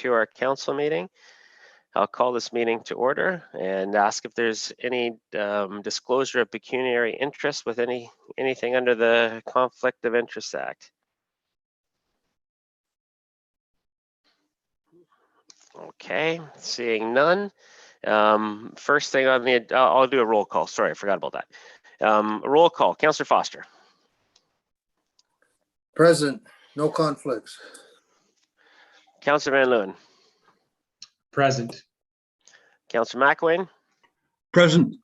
to our council meeting. I'll call this meeting to order and ask if there's any disclosure of pecuniary interest with anything under the Conflict of Interest Act. Okay, seeing none. First thing on the, I'll do a roll call. Sorry, I forgot about that. Roll call. Councillor Foster. Present. No conflicts. Councillor Van Leeuwen. Present. Councillor McElwain. Present.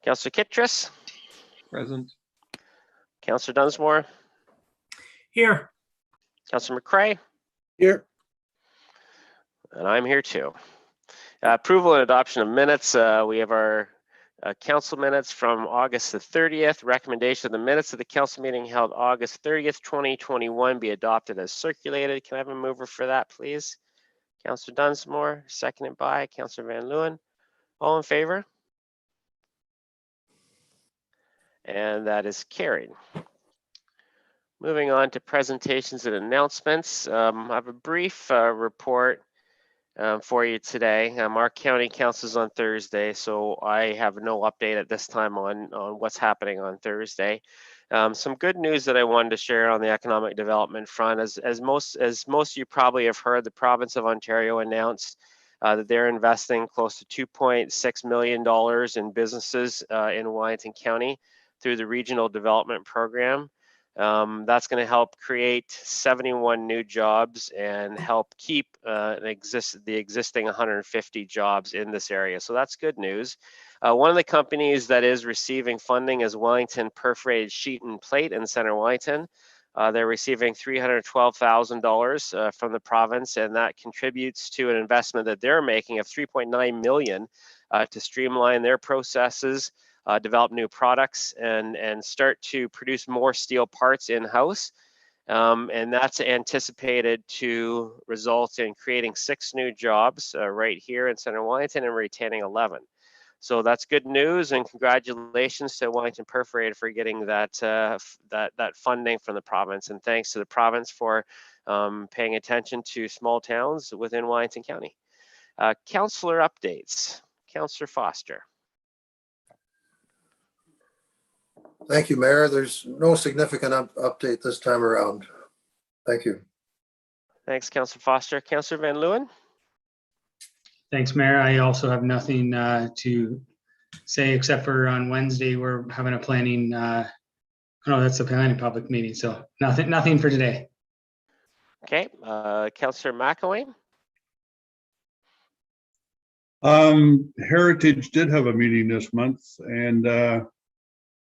Councillor Kittredge. Present. Councillor Dunsmore. Here. Councillor McCrae. Here. And I'm here too. Approval and adoption of minutes. We have our council minutes from August the 30th. Recommendation of the minutes of the council meeting held August 30th, 2021 be adopted as circulated. Can I have a mover for that, please? Councillor Dunsmore, seconded by Councillor Van Leeuwen. All in favor? And that is carried. Moving on to presentations and announcements. I have a brief report for you today. Our county council is on Thursday, so I have no update at this time on what's happening on Thursday. Some good news that I wanted to share on the economic development front, as most of you probably have heard, the province of Ontario announced that they're investing close to $2.6 million in businesses in Washington County through the Regional Development Program. That's going to help create 71 new jobs and help keep the existing 150 jobs in this area. So that's good news. One of the companies that is receiving funding is Wellington Perforated Sheet and Plate in Center Wellington. They're receiving $312,000 from the province, and that contributes to an investment that they're making of $3.9 million to streamline their processes, develop new products, and start to produce more steel parts in-house. And that's anticipated to result in creating 6 new jobs right here in Center Wellington and retaining 11. So that's good news, and congratulations to Wellington Perforated for getting that funding from the province, and thanks to the province for paying attention to small towns within Wellington County. Councillor updates. Councillor Foster. Thank you, Mayor. There's no significant update this time around. Thank you. Thanks, Councillor Foster. Councillor Van Leeuwen. Thanks, Mayor. I also have nothing to say except for on Wednesday we're having a planning. Oh, that's a planning public meeting, so nothing for today. Okay, Councillor McElwain. Heritage did have a meeting this month, and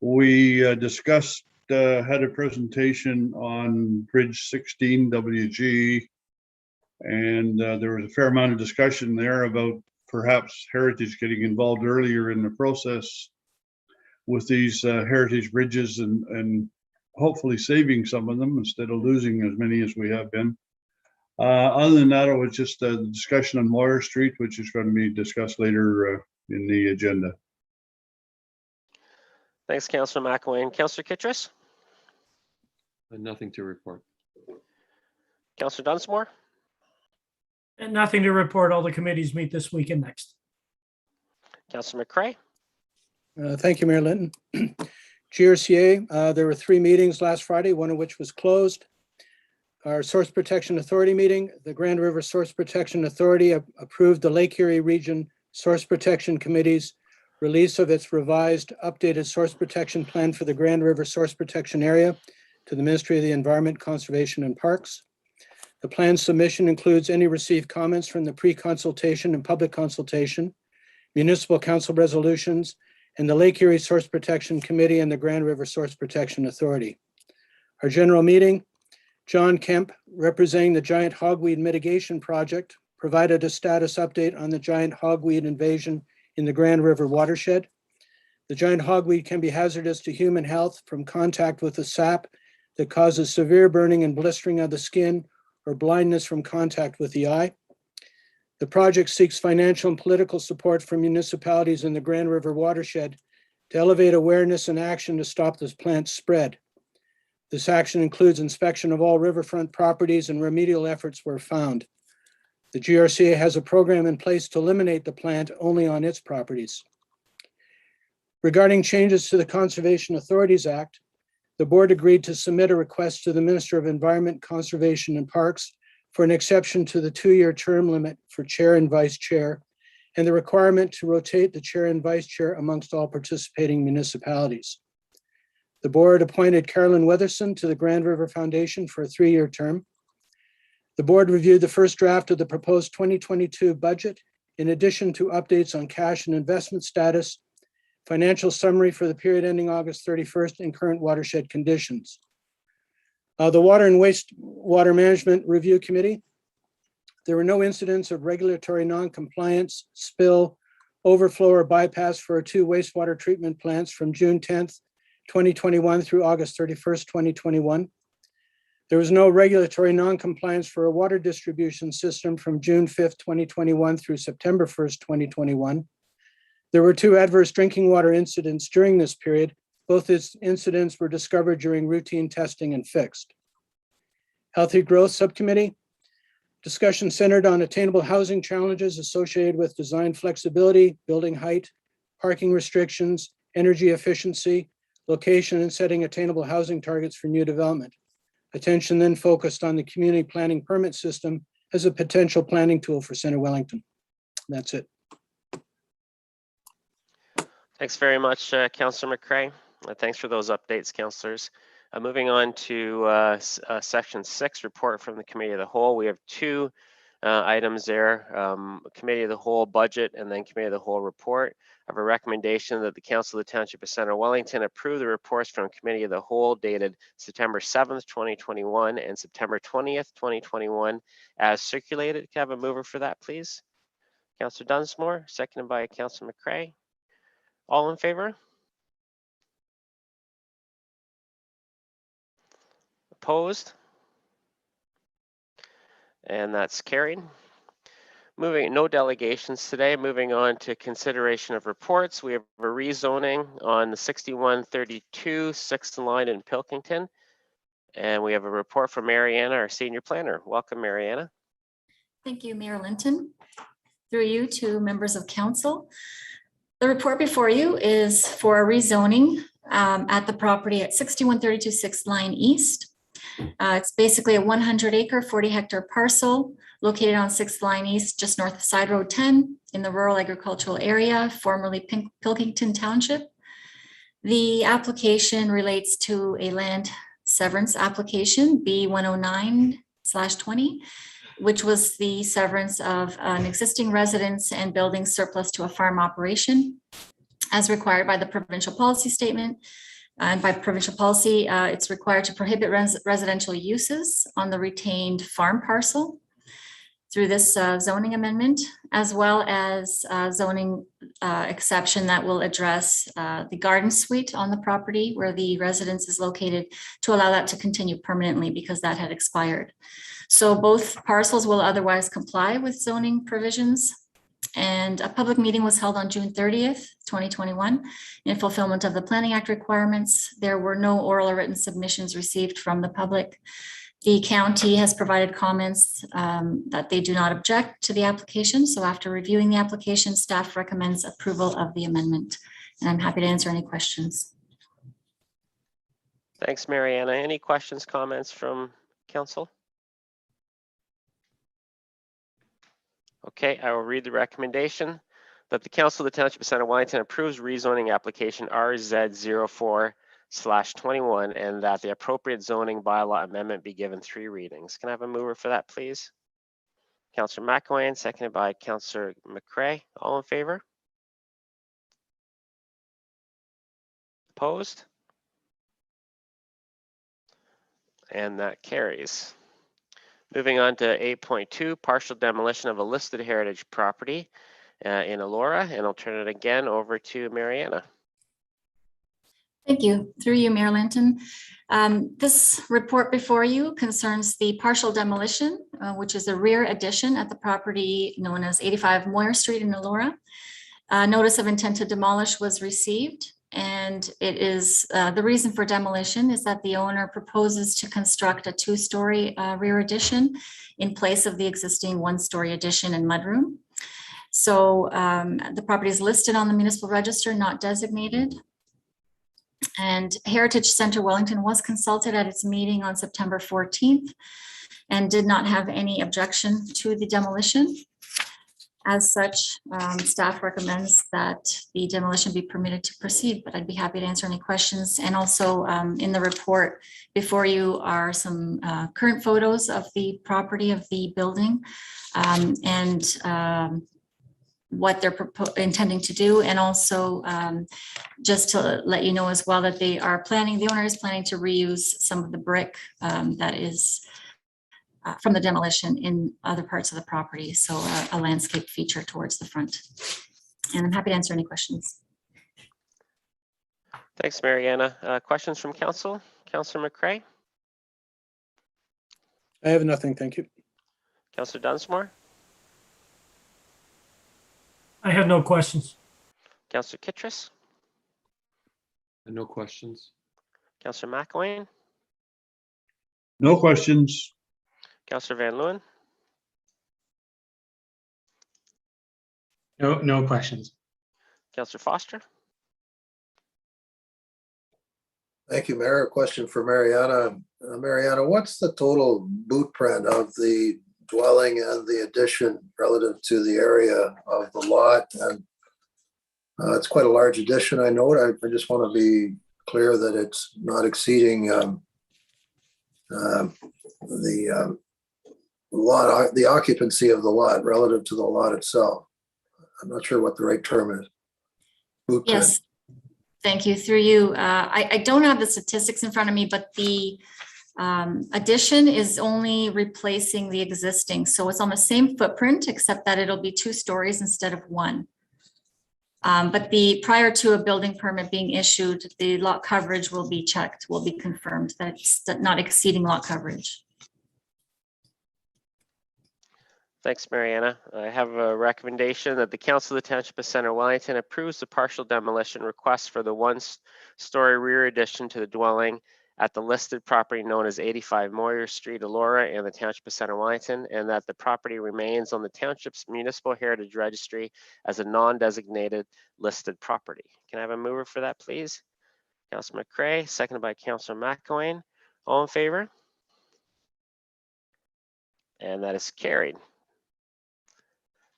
we discussed, had a presentation on Bridge 16 WG, and there was a fair amount of discussion there about perhaps Heritage getting involved earlier in the process with these heritage bridges and hopefully saving some of them instead of losing as many as we have been. Other than that, it was just a discussion on Moir Street, which is going to be discussed later in the agenda. Thanks, Councillor McElwain. Councillor Kittredge. Nothing to report. Councillor Dunsmore. And nothing to report. All the committees meet this week and next. Councillor McCrae. Thank you, Mayor Linton. GRCA, there were 3 meetings last Friday, one of which was closed. Our Source Protection Authority meeting, the Grand River Source Protection Authority approved the Lake Erie Region Source Protection Committee's release of its revised updated source protection plan for the Grand River Source Protection Area to the Ministry of the Environment, Conservation and Parks. The plan submission includes any received comments from the pre-consultation and public consultation, municipal council resolutions, and the Lake Erie Source Protection Committee and the Grand River Source Protection Authority. Our general meeting, John Kemp, representing the giant hogweed mitigation project, provided a status update on the giant hogweed invasion in the Grand River watershed. The giant hogweed can be hazardous to human health from contact with the sap that causes severe burning and blistering of the skin or blindness from contact with the eye. The project seeks financial and political support from municipalities in the Grand River watershed to elevate awareness and action to stop this plant's spread. This action includes inspection of all riverfront properties and remedial efforts were found. The GRCA has a program in place to eliminate the plant only on its properties. Regarding changes to the Conservation Authorities Act, the board agreed to submit a request to the Minister of Environment, Conservation and Parks for an exception to the 2-year term limit for chair and vice chair and the requirement to rotate the chair and vice chair amongst all participating municipalities. The board appointed Carolyn Weatherson to the Grand River Foundation for a 3-year term. The board reviewed the first draft of the proposed 2022 budget, in addition to updates on cash and investment status, financial summary for the period ending August 31st, and current watershed conditions. The Water and Wastewater Management Review Committee, there were no incidents of regulatory non-compliance, spill, overflow, or bypass for our 2 wastewater treatment plants from June 10th, 2021 through August 31st, 2021. There was no regulatory non-compliance for a water distribution system from June 5th, 2021 through September 1st, 2021. There were 2 adverse drinking water incidents during this period. Both incidents were discovered during routine testing and fixed. Healthy Growth Subcommittee, discussion centered on attainable housing challenges associated with design flexibility, building height, parking restrictions, energy efficiency, location, and setting attainable housing targets for new development. Attention then focused on the community planning permit system as a potential planning tool for Center Wellington. That's it. Thanks very much, Councillor McCray. Thanks for those updates, councillors. Moving on to section 6, report from the Committee of the Whole. We have 2 items there, Committee of the Whole budget and then Committee of the Whole report. I have a recommendation that the Council of the Township of Center Wellington approve the reports from Committee of the Whole dated September 7th, 2021 and September 20th, 2021 as circulated. Can I have a mover for that, please? Councillor Dunsmore, seconded by Councillor McCray. All in favor? Opposed? And that's carried. No delegations today. Moving on to consideration of reports. We have a rezoning on the 6132 6th line in Pilkington. And we have a report from Mariana, our senior planner. Welcome, Mariana. Thank you, Mayor Linton. Through you to members of council. The report before you is for a rezoning at the property at 6132 6th line East. It's basically a 100-acre, 40-hectare parcel located on 6th line East, just north of Side Road 10 in the rural agricultural area, formerly Pilkington Township. The application relates to a land severance application, B109/20, which was the severance of an existing residence and building surplus to a farm operation as required by the provincial policy statement. And by provincial policy, it's required to prohibit residential uses on the retained farm parcel through this zoning amendment, as well as zoning exception that will address the garden suite on the property where the residence is located to allow that to continue permanently because that had expired. So both parcels will otherwise comply with zoning provisions. And a public meeting was held on June 30th, 2021 in fulfillment of the Planning Act requirements. There were no oral or written submissions received from the public. The county has provided comments that they do not object to the application. So after reviewing the application, staff recommends approval of the amendment. And I'm happy to answer any questions. Thanks, Mariana. Any questions, comments from council? Okay, I will read the recommendation that the Council of the Township of Center Wellington approves rezoning application RZ04/21 and that the appropriate zoning bylaw amendment be given 3 readings. Can I have a mover for that, please? Councillor McElwain, seconded by Councillor McCray. All in favor? Opposed? And that carries. Moving on to 8.2, partial demolition of a listed heritage property in Elora, and I'll turn it again over to Mariana. Thank you. Through you, Mayor Linton. This report before you concerns the partial demolition, which is a rear addition at the property known as 85 Moir Street in Elora. Notice of intent to demolish was received And it is, the reason for demolition is that the owner proposes to construct a 2-story rear addition in place of the existing 1-story addition and mudroom. So the property is listed on the municipal register, not designated. And Heritage Center Wellington was consulted at its meeting on September 14th and did not have any objection to the demolition. As such, staff recommends that the demolition be permitted to proceed, but I'd be happy to answer any questions. And also in the report before you are some current photos of the property of the building and what they're intending to do. And also just to let you know as well that the owner is planning to reuse some of the brick that is from the demolition in other parts of the property. So a landscape feature towards the front. And I'm happy to answer any questions. Thanks, Mariana. Questions from council? Councillor McCray? I have nothing, thank you. Councillor Dunsmore? I have no questions. Councillor Kittredge? No questions. Councillor McElwain? No questions. Councillor Van Leeuwen? No questions. Councillor Foster? Thank you, Mayor. A question for Mariana. Mariana, what's the total boot print of the dwelling and the addition relative to the area of the lot? And it's quite a large addition, I know. I just want to be clear that it's not exceeding the occupancy of the lot relative to the lot itself. I'm not sure what the right term is. Boot print. Yes, thank you. Through you. I don't have the statistics in front of me, but the addition is only replacing the existing. So it's on the same footprint, except that it'll be 2 stories instead of 1. But prior to a building permit being issued, the lot coverage will be checked, will be confirmed that it's not exceeding lot coverage. Thanks, Mariana. I have a recommendation that the Council of the Township of Center Wellington approves the partial demolition request for the 1-story rear addition to the dwelling at the listed property known as 85 Moir Street, Elora, in the Township of Center Wellington, and that the property remains on the Township's Municipal Heritage Registry as a non-designated listed property. Can I have a mover for that, please? Councillor McCray, seconded by Councillor McElwain. All in favor? And that is carried.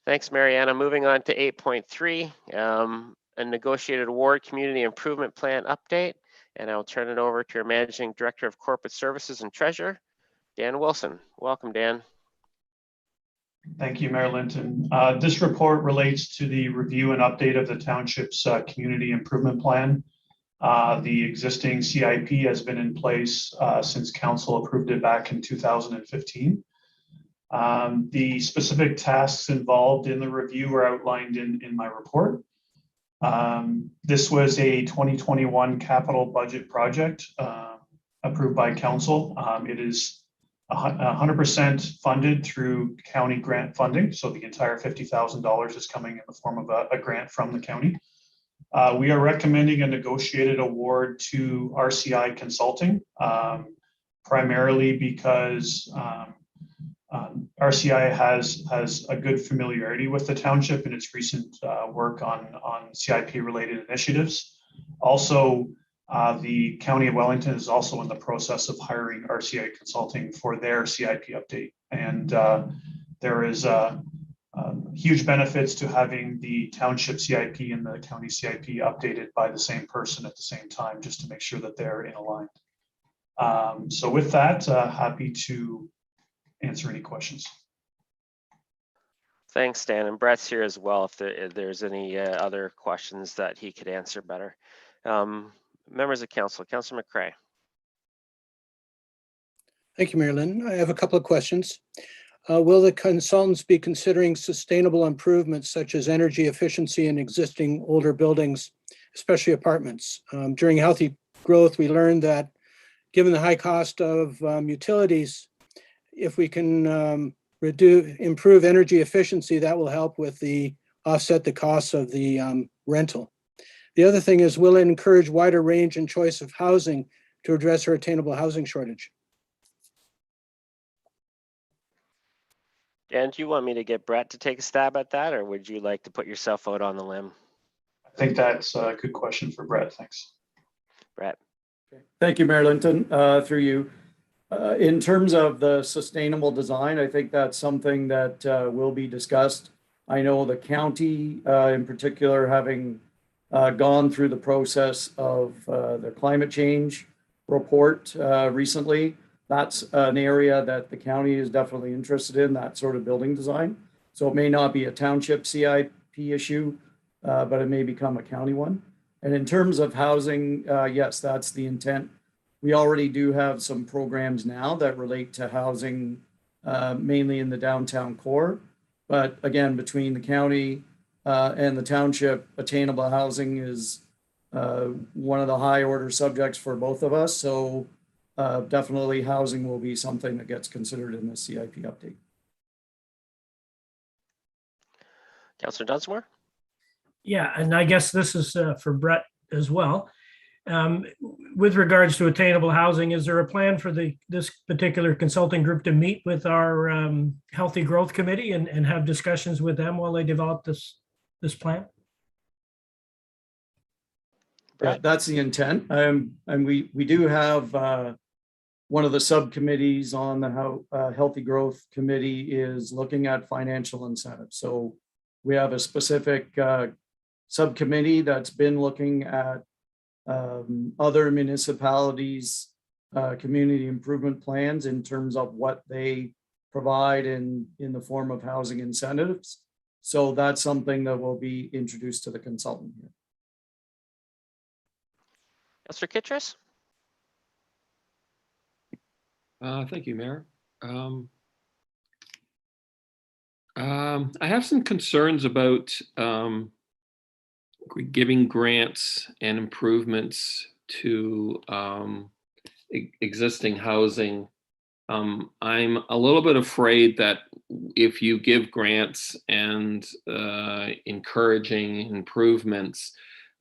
Thanks, Mariana. Moving on to 8.3, a negotiated award community improvement plan update. And I'll turn it over to your Managing Director of Corporate Services and Treasurer, Dan Wilson. Welcome, Dan. Thank you, Mayor Linton. This report relates to the review and update of the Township's community improvement plan. The existing CIP has been in place since Council approved it back in 2015. The specific tasks involved in the review are outlined in my report. This was a 2021 capital budget project approved by Council. It is 100% funded through county grant funding. So the entire $50,000 is coming in the form of a grant from the county. We are recommending a negotiated award to RCI Consulting, primarily because RCI has a good familiarity with the township and its recent work on CIP related initiatives. Also, the County of Wellington is also in the process of hiring RCI Consulting for their CIP update. And there is huge benefits to having the township CIP and the county CIP updated by the same person at the same time, just to make sure that they're in aligned. So with that, happy to answer any questions. Thanks, Dan. And Brett's here as well if there's any other questions that he could answer better. Members of council, Councillor McCray. Thank you, Mayor Lynn. I have a couple of questions. Will the consultants be considering sustainable improvements such as energy efficiency in existing older buildings, especially apartments? During healthy growth, we learned that given the high cost of utilities, if we can improve energy efficiency, that will help with offset the costs of the rental. The other thing is, will it encourage wider range and choice of housing to address our attainable housing shortage? Dan, do you want me to get Brett to take a stab at that, or would you like to put yourself out on the limb? I think that's a good question for Brett. Thanks. Brett? Thank you, Mayor Linton, through you. In terms of the sustainable design, I think that's something that will be discussed. I know the county in particular, having gone through the process of the climate change report recently, that's an area that the county is definitely interested in, that sort of building design. So it may not be a township CIP issue, but it may become a county one. And in terms of housing, yes, that's the intent. We already do have some programs now that relate to housing, mainly in the downtown core. But again, between the county and the township, attainable housing is one of the high order subjects for both of us. So definitely housing will be something that gets considered in the CIP update. Councillor Dunsmore? Yeah, and I guess this is for Brett as well. With regards to attainable housing, is there a plan for this particular consulting group to meet with our Healthy Growth Committee and have discussions with them while they develop this plan? Yeah, that's the intent. And we do have one of the subcommittees on the Healthy Growth Committee is looking at financial incentives. So we have a specific subcommittee that's been looking at other municipalities, community improvement plans in terms of what they provide in the form of housing incentives. So that's something that will be introduced to the consultant here. Councillor Kittrus? Thank you, Mayor. I have some concerns about giving grants and improvements to existing housing. I'm a little bit afraid that if you give grants and encouraging improvements,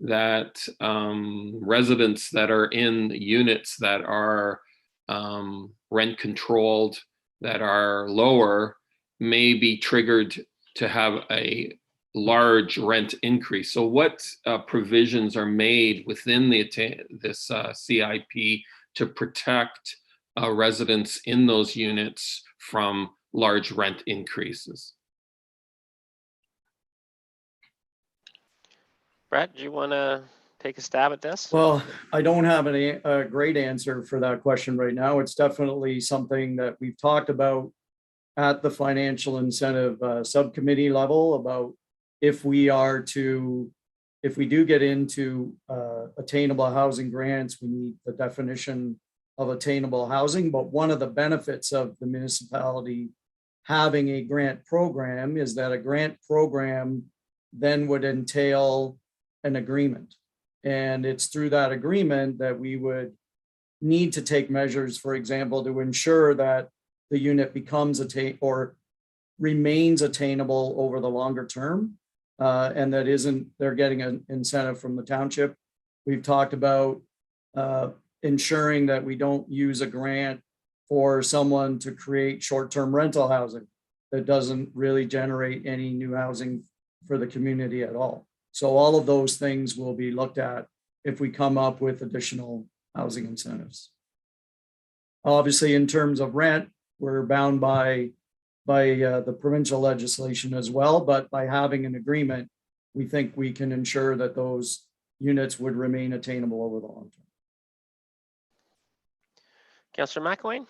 that residents that are in units that are rent controlled, that are lower, may be triggered to have a large rent increase. So what provisions are made within this CIP to protect residents in those units from large rent increases? Brett, do you want to take a stab at this? Well, I don't have a great answer for that question right now. It's definitely something that we've talked about at the financial incentive subcommittee level about if we do get into attainable housing grants, we need the definition of attainable housing. But one of the benefits of the municipality having a grant program is that a grant program then would entail an agreement. And it's through that agreement that we would need to take measures, for example, to ensure that the unit becomes or remains attainable over the longer term. And that they're getting an incentive from the township. We've talked about ensuring that we don't use a grant for someone to create short-term rental housing that doesn't really generate any new housing for the community at all. So all of those things will be looked at if we come up with additional housing incentives. Obviously, in terms of rent, we're bound by the provincial legislation as well, but by having an agreement, we think we can ensure that those units would remain attainable over the long term. Councillor McElwain?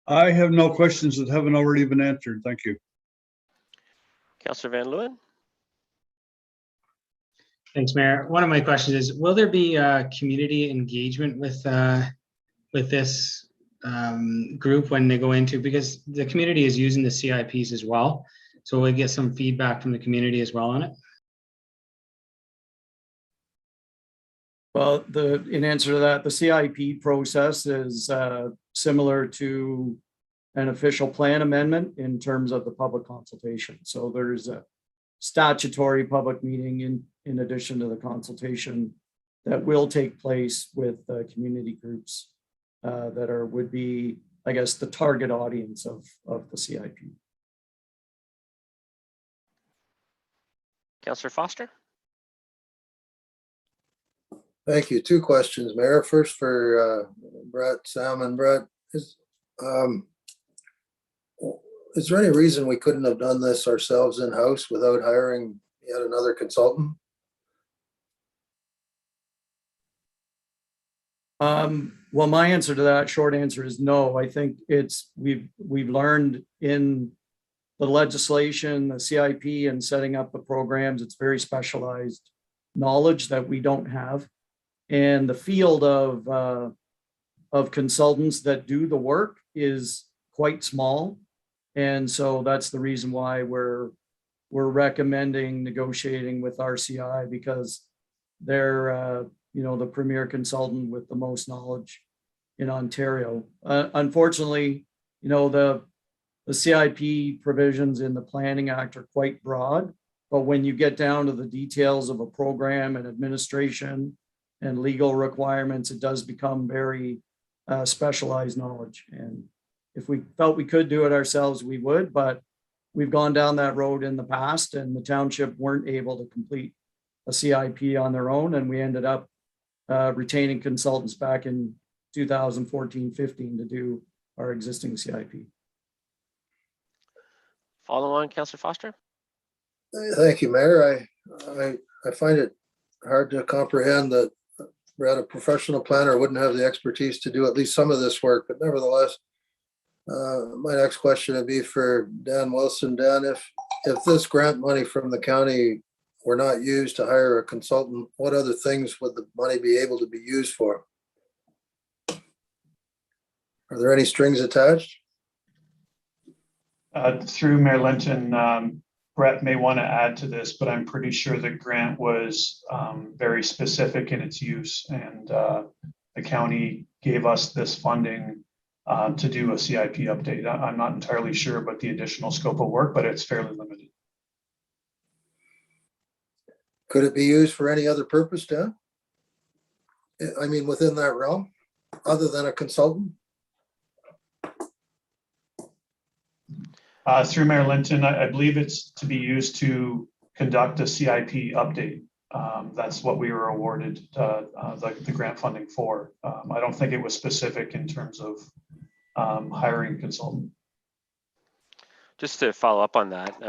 I have no questions that haven't already been answered. Thank you. Councillor Van Leeuwen? Thanks, Mayor. One of my questions is, will there be community engagement with this group when they go into, because the community is using the CIPs as well. So we'll get some feedback from the community as well on it. Well, in answer to that, the CIP process is similar to an official plan amendment in terms of the public consultation. So there's a statutory public meeting in addition to the consultation that will take place with community groups that would be, I guess, the target audience of the CIP. Councillor Foster? Thank you. Two questions, Mayor. First for Brett Salmon. Brett, is there any reason we couldn't have done this ourselves in-house without hiring yet another consultant? Well, my answer to that short answer is no. I think we've learned in the legislation, the CIP, and setting up the programs, it's very specialized knowledge that we don't have. And the field of consultants that do the work is quite small. And so that's the reason why we're recommending negotiating with RCI, because they're the premier consultant with the most knowledge in Ontario. Unfortunately, the CIP provisions in the Planning Act are quite broad, but when you get down to the details of a program and administration and legal requirements, it does become very specialized knowledge. And if we felt we could do it ourselves, we would, but we've gone down that road in the past, and the township weren't able to complete a CIP on their own, and we ended up retaining consultants back in 2014-15 to do our existing CIP. Follow on, Councillor Foster? Thank you, Mayor. I find it hard to comprehend that a professional planner wouldn't have the expertise to do at least some of this work, but nevertheless, my next question would be for Dan Wilson. Dan, if this grant money from the county were not used to hire a consultant, what other things would the money be able to be used for? Are there any strings attached? Through Mayor Linton, Brett may want to add to this, but I'm pretty sure the grant was very specific in its use, and the county gave us this funding to do a CIP update. I'm not entirely sure about the additional scope of work, but it's fairly limited. Could it be used for any other purpose, Dan? I mean, within that realm, other than a consultant? Through Mayor Linton, I believe it's to be used to conduct a CIP update. That's what we were awarded the grant funding for. I don't think it was specific in terms of hiring a consultant. Just to follow up on that,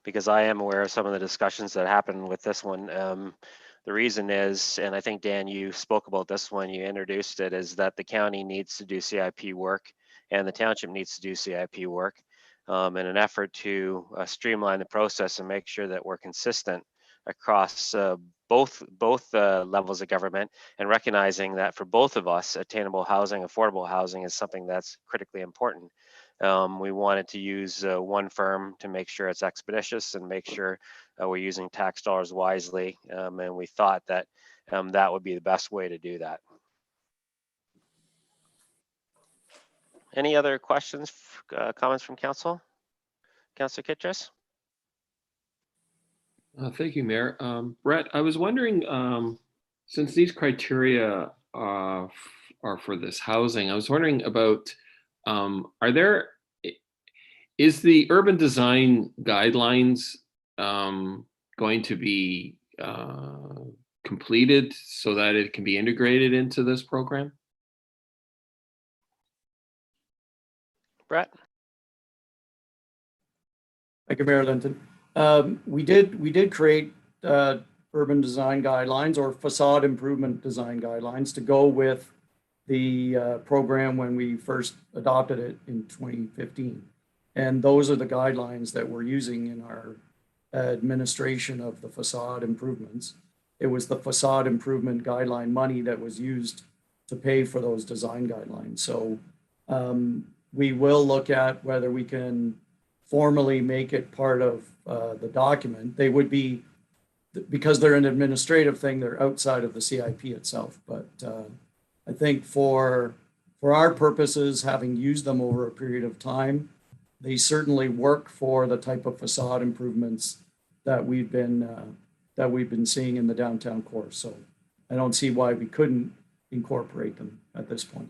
because I am aware of some of the discussions that happened with this one. The reason is, and I think Dan, you spoke about this when you introduced it, is that the county needs to do CIP work and the township needs to do CIP work in an effort to streamline the process and make sure that we're consistent across both levels of government, and recognizing that for both of us, attainable housing, affordable housing is something that's critically important. We wanted to use one firm to make sure it's expeditious and make sure we're using tax dollars wisely. And we thought that that would be the best way to do that. Any other questions, comments from council? Councillor Kittress? Thank you, Mayor. Brett, I was wondering, since these criteria are for this housing, I was wondering about, is the urban design guidelines going to be completed so that it can be integrated into this program? Brett? Thank you, Mayor Linton. We did create urban design guidelines or facade improvement design guidelines to go with the program when we first adopted it in 2015. And those are the guidelines that we're using in our administration of the facade improvements. It was the facade improvement guideline money that was used to pay for those design guidelines. So we will look at whether we can formally make it part of the document. They would be, because they're an administrative thing, they're outside of the CIP itself. But I think for our purposes, having used them over a period of time, they certainly work for the type of facade improvements that we've been that we've been seeing in the downtown core. So I don't see why we couldn't incorporate them at this point.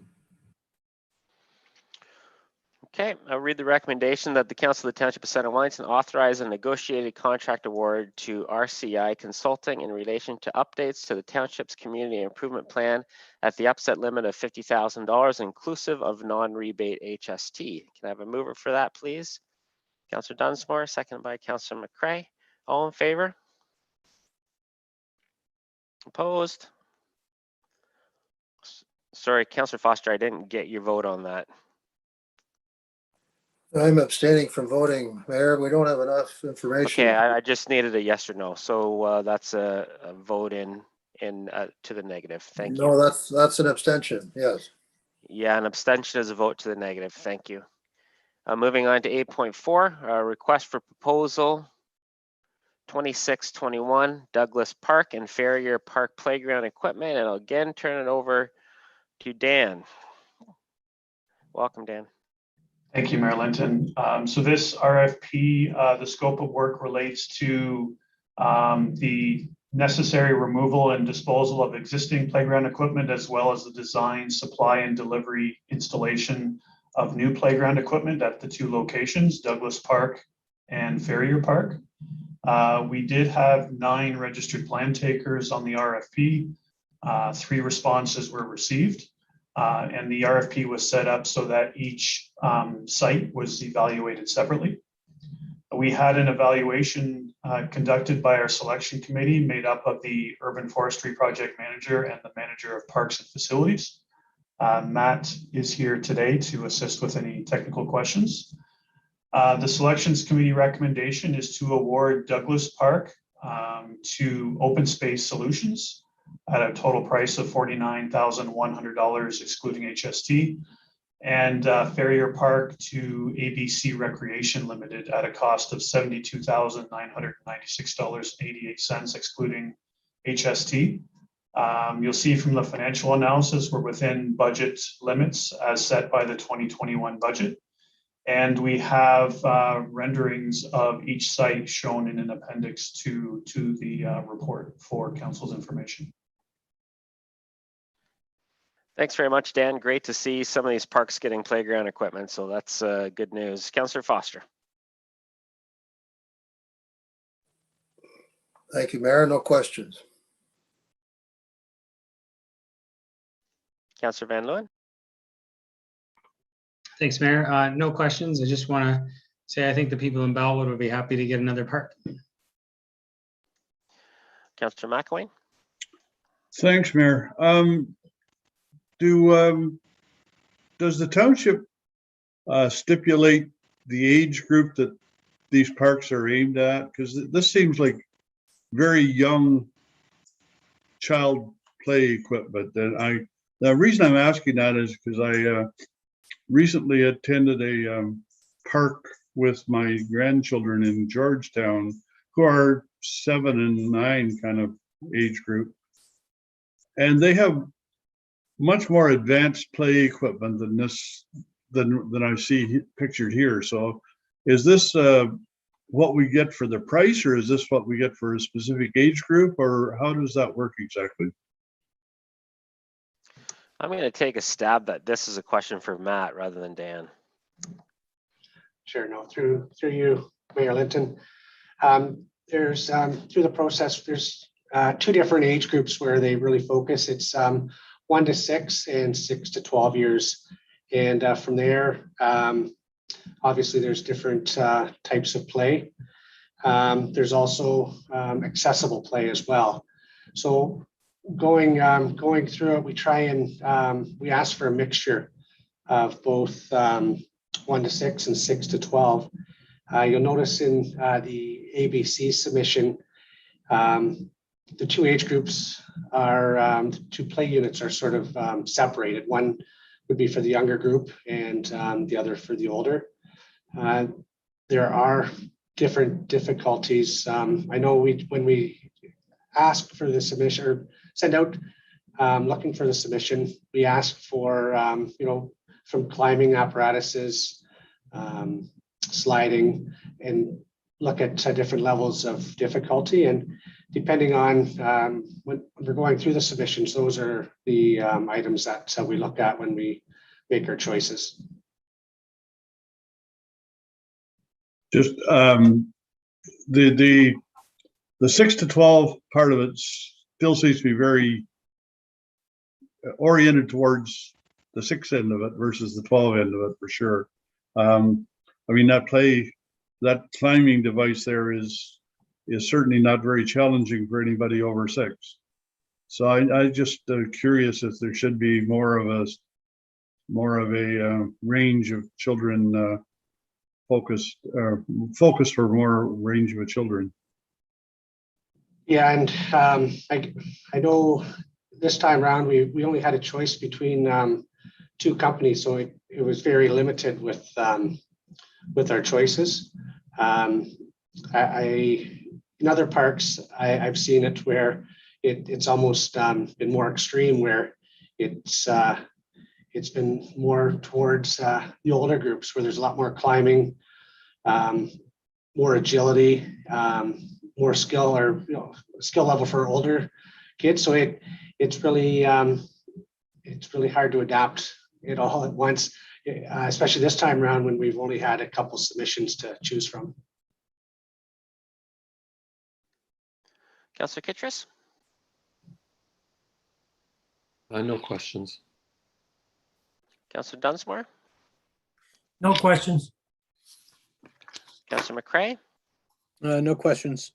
Okay, I'll read the recommendation that the Council of the Township of Center Wellington authorize a negotiated contract award to RCI Consulting in relation to updates to the Township's Community Improvement Plan at the upset limit of $50,000 inclusive of non-rebate HST. Can I have a mover for that, please? Councillor Dunsmore, seconded by Councillor McCray. All in favor? Opposed? Sorry, Councillor Foster, I didn't get your vote on that. I'm abstaining from voting, Mayor. We don't have enough information. Okay, I just needed a yes or no. So that's a vote in to the negative. Thank you. No, that's an abstention, yes. Yeah, an abstention is a vote to the negative. Thank you. Moving on to 8.4, request for proposal 2621 Douglas Park and Farrier Park Playground Equipment. And I'll again turn it over to Dan. Welcome, Dan. Thank you, Mayor Linton. So this RFP, the scope of work relates to the necessary removal and disposal of existing playground equipment, as well as the design, supply, and delivery installation of new playground equipment at the two locations, Douglas Park and Farrier Park. We did have 9 registered plan takers on the RFP. 3 responses were received. And the RFP was set up so that each site was evaluated separately. We had an evaluation conducted by our selection committee made up of the urban forestry project manager and the manager of parks and facilities. Matt is here today to assist with any technical questions. The selections committee recommendation is to award Douglas Park to Open Space Solutions at a total price of $49,100 excluding HST, and Farrier Park to ABC Recreation Limited at a cost of $72,996.88 excluding HST. You'll see from the financial analysis we're within budget limits as set by the 2021 budget, and we have renderings of each site shown in an appendix to the report for council's information. Thanks very much, Dan. Great to see some of these parks getting playground equipment. So that's good news. Councillor Foster. Thank you, Mayor. No questions. Councillor Van Leeuwen. Thanks, Mayor. No questions. I just want to say I think the people in Bellwood would be happy to get another park. Councillor McElwain. Thanks, Mayor. Does the township stipulate the age group that these parks are aimed at? Because this seems like very young child play equipment. And the reason I'm asking that is because I recently attended a park with my grandchildren in Georgetown, who are 7 and 9 kind of age group, and they have much more advanced play equipment than this than I see pictured here. So is this what we get for the price, or is this what we get for a specific age group, or how does that work exactly? I'm going to take a stab at this is a question for Matt rather than Dan. Sure, no, through you, Mayor Linton. There's through the process, there's 2 different age groups where they really focus. It's 1 to 6 and 6 to 12 years. And from there, obviously there's different types of play. There's also accessible play as well. So going through it, we try and we ask for a mixture of both 1 to 6 and 6 to 12. You'll notice in the ABC submission, the 2 age groups are 2 play units are sort of separated. One would be for the younger group and the other for the older. There are different difficulties. I know when we ask for the submission or send out looking for the submission, we ask for from climbing apparatuses, sliding, and look at different levels of difficulty, and depending on when we're going through the submissions, those are the items that we look at when we make our choices. Just the 6 to 12 part of it still seems to be very oriented towards the 6 end of it versus the 12 end of it, for sure. I mean, that climbing device there is certainly not very challenging for anybody over 6. So I just curious if there should be more of a range of children focused for more range of children. Yeah, and I know this time around we only had a choice between 2 companies, so it was very limited with our choices. In other parks, I've seen it where it's almost been more extreme, where it's been more towards the older groups, where there's a lot more climbing, more agility, more skill, or skill level for older kids. So it's really hard to adapt it all at once, especially this time around when we've only had a couple submissions to choose from. Councillor Kittrus? No questions. Councillor Dunsmore? No questions. Councillor McCray? No questions.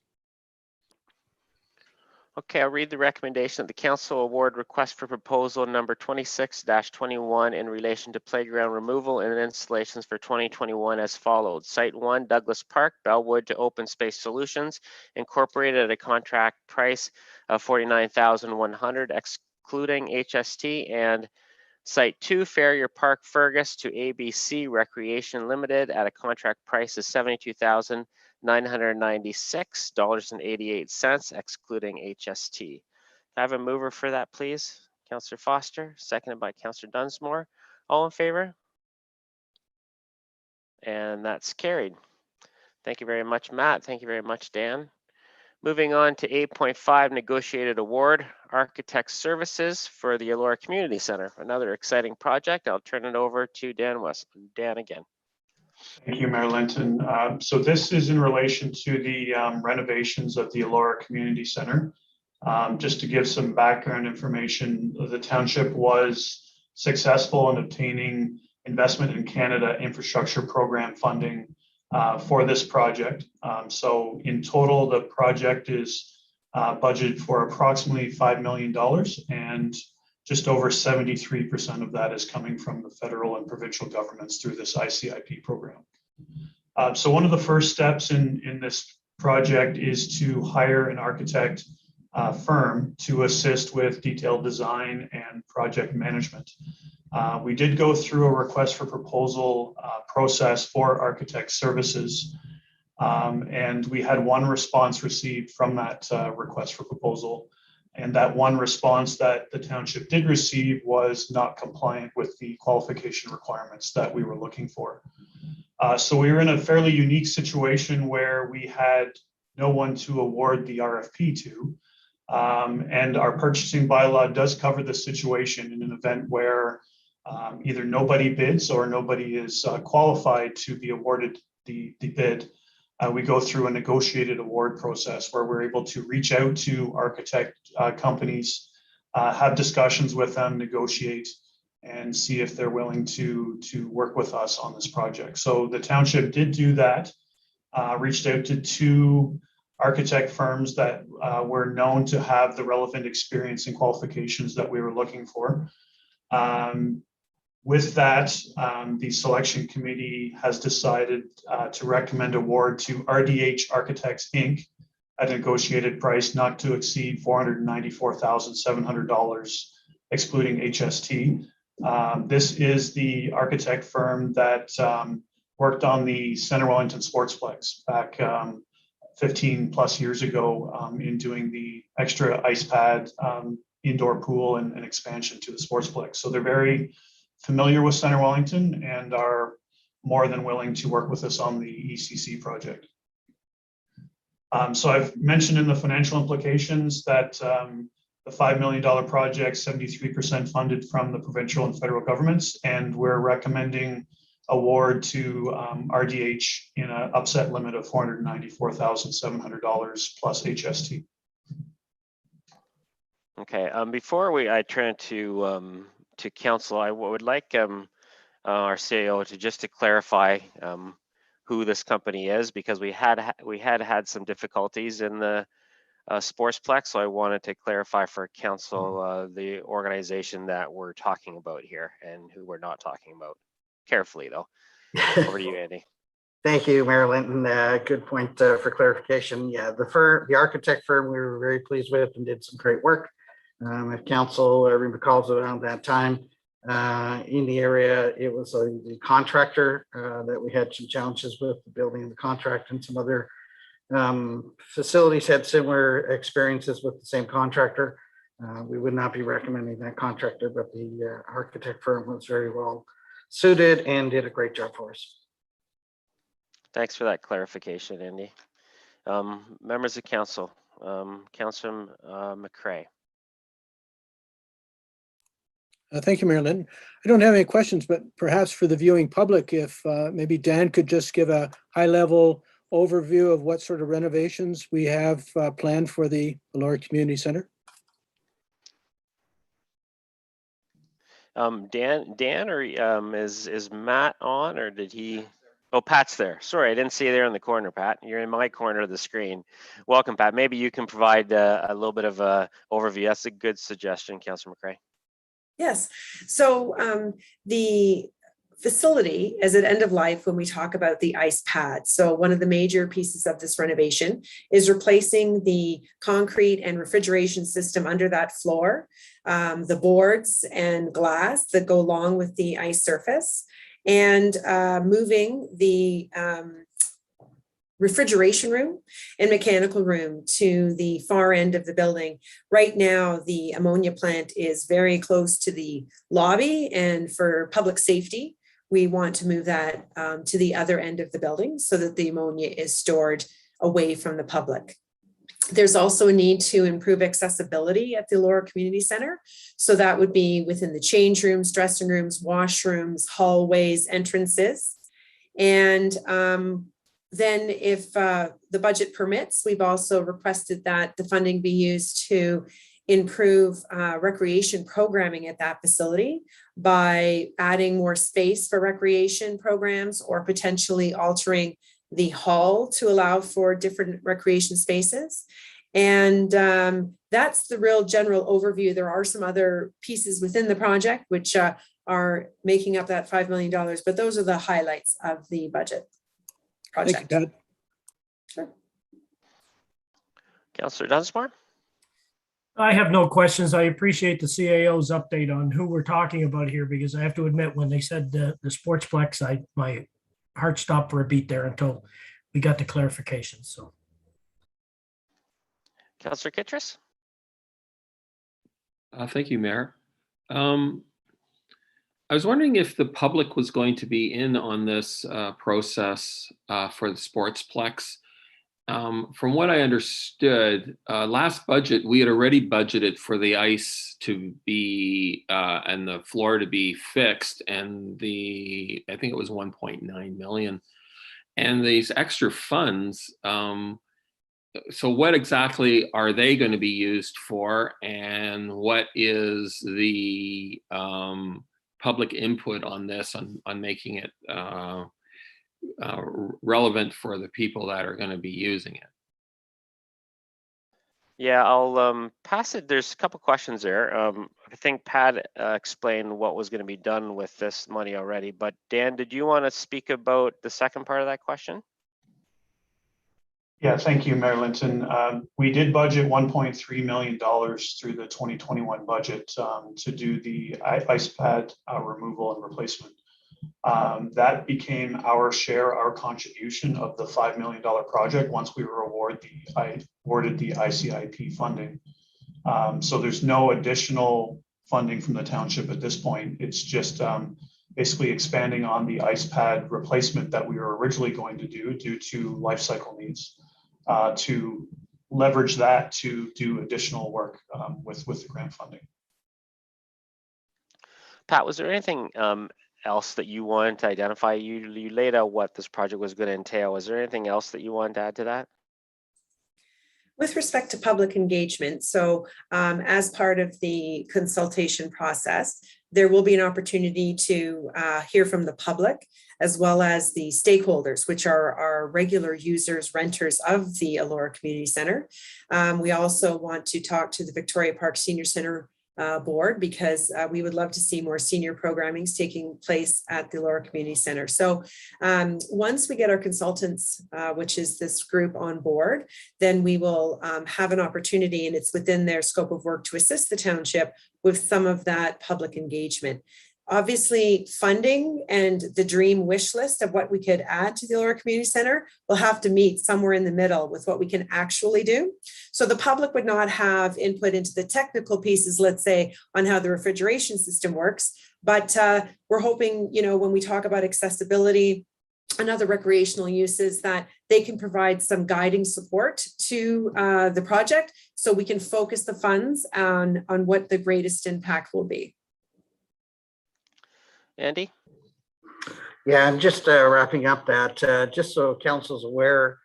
Okay, I'll read the recommendation of the council award request for proposal number 26-21 in relation to playground removal and installations for 2021 as followed. Site 1, Douglas Park, Bellwood to Open Space Solutions, incorporated at a contract price of $49,100, excluding HST, and Site 2, Farrier Park, Fergus to ABC Recreation Limited at a contract price of $72,996.88, excluding HST. I have a mover for that, please? Councillor Foster, seconded by Councillor Dunsmore. All in favor? And that's carried. Thank you very much, Matt. Thank you very much, Dan. Moving on to 8.5, negotiated award, Architect Services for the Elora Community Center. Another exciting project. I'll turn it over to Dan West. Dan again. Thank you, Mayor Linton. So this is in relation to the renovations of the Elora Community Center. Just to give some background information, the township was successful in obtaining Investment in Canada Infrastructure Program funding for this project. So in total, the project is budgeted for approximately $5 million, and just over 73% of that is coming from the federal and provincial governments through this ICIP program. So one of the first steps in this project is to hire an architect firm to assist with detailed design and project management. We did go through a request for proposal process for Architect Services, and we had one response received from that request for proposal. And that one response that the township did receive was not compliant with the qualification requirements that we were looking for. So we were in a fairly unique situation where we had no one to award the RFP to. And our purchasing bylaw does cover the situation in an event where either nobody bids or nobody is qualified to be awarded the bid. We go through a negotiated award process where we're able to reach out to architect companies, have discussions with them, negotiate, and see if they're willing to work with us on this project. So the township did do that, reached out to 2 architect firms that were known to have the relevant experience and qualifications that we were looking for. With that, the selection committee has decided to recommend award to RDH Architects, Inc. at a negotiated price not to exceed $494,700, excluding HST. This is the architect firm that worked on the Center Wellington Sportsplex back 15 plus years ago in doing the extra ice pad, indoor pool, and expansion to the Sportsplex. So they're very familiar with Center Wellington and are more than willing to work with us on the ECC project. So I've mentioned in the financial implications that the $5 million project, 73% funded from the provincial and federal governments, and we're recommending award to RDH in an upset limit of $494,700 plus HST. Okay, before I turn to council, I would like our CEO to clarify who this company is, because we had some difficulties in the Sportsplex, so I wanted to clarify for council the organization that we're talking about here and who we're not talking about. Carefully though. Over to you, Andy. Thank you, Mayor Linton. Good point for clarification. Yeah, the architect firm we were very pleased with and did some great work. If council recalls around that time in the area, it was the contractor that we had some challenges with, the building and the contract, and some other facilities had similar experiences with the same contractor. We would not be recommending that contractor, but the architect firm was very well suited and did a great job for us. Thanks for that clarification, Andy. Members of council, Councillor McCray. Thank you, Mayor Linton. I don't have any questions, but perhaps for the viewing public, if maybe Dan could just give a high-level overview of what sort of renovations we have planned for the Elora Community Center. Dan, or is Matt on, or did he? Oh, Pat's there. Sorry, I didn't see you there in the corner, Pat. You're in my corner of the screen. Welcome, Pat. Maybe you can provide a little bit of a overview. That's a good suggestion, Councillor McCray. Yes. So the facility is at end of life when we talk about the ice pad. So one of the major pieces of this renovation is replacing the concrete and refrigeration system under that floor, the boards and glass that go along with the ice surface, and moving the refrigeration room and mechanical room to the far end of the building. Right now, the ammonia plant is very close to the lobby, and for public safety, we want to move that to the other end of the building so that the ammonia is stored away from the public. There's also a need to improve accessibility at the Elora Community Center. So that would be within the change rooms, dressing rooms, washrooms, hallways, entrances. And then if the budget permits, we've also requested that the funding be used to improve recreation programming at that facility by adding more space for recreation programs, or potentially altering the hall to allow for different recreation spaces. And that's the real general overview. There are some other pieces within the project which are making up that $5 million, but those are the highlights of the budget project. Thank you, Dad. Sure. Councillor Dunsmore. I have no questions. I appreciate the CAO's update on who we're talking about here, because I have to admit, when they said the Sportsplex, my heart stopped for a beat there until we got the clarification. So, Councillor Kittredge. Thank you, Mayor. I was wondering if the public was going to be in on this process for the Sportsplex. From what I understood, last budget, we had already budgeted for the ice to be and the floor to be fixed, and I think it was 1.9 million. And these extra funds, so what exactly are they going to be used for, and what is the public input on this, on making it relevant for the people that are going to be using it? Yeah, I'll pass it. There's a couple questions there. I think Pat explained what was going to be done with this money already, but Dan, did you want to speak about the second part of that question? Yeah, thank you, Mayor Linton. We did budget $1.3 million through the 2021 budget to do the ice pad removal and replacement. That became our share, our contribution of the $5 million project once we were awarded the ICIP funding. So there's no additional funding from the township at this point. It's just basically expanding on the ice pad replacement that we were originally going to do due to life cycle needs. to leverage that to do additional work with the grant funding. Pat, was there anything else that you wanted to identify? You laid out what this project was going to entail. Was there anything else that you wanted to add to that? With respect to public engagement, so as part of the consultation process, there will be an opportunity to hear from the public as well as the stakeholders, which are our regular users, renters of the Elora Community Centre. We also want to talk to the Victoria Park Senior Centre board, because we would love to see more senior programmings taking place at the Elora Community Centre. So once we get our consultants, which is this group, on board, then we will have an opportunity, and it's within their scope of work, to assist the township with some of that public engagement. Obviously, funding and the dream wish list of what we could add to the Elora Community Centre will have to meet somewhere in the middle with what we can actually do. So the public would not have input into the technical pieces, let's say, on how the refrigeration system works. But we're hoping, you know, when we talk about accessibility and other recreational uses, that they can provide some guiding support to the project, so we can focus the funds on what the greatest impact will be. Andy? Yeah, I'm just wrapping up that, just so council's aware,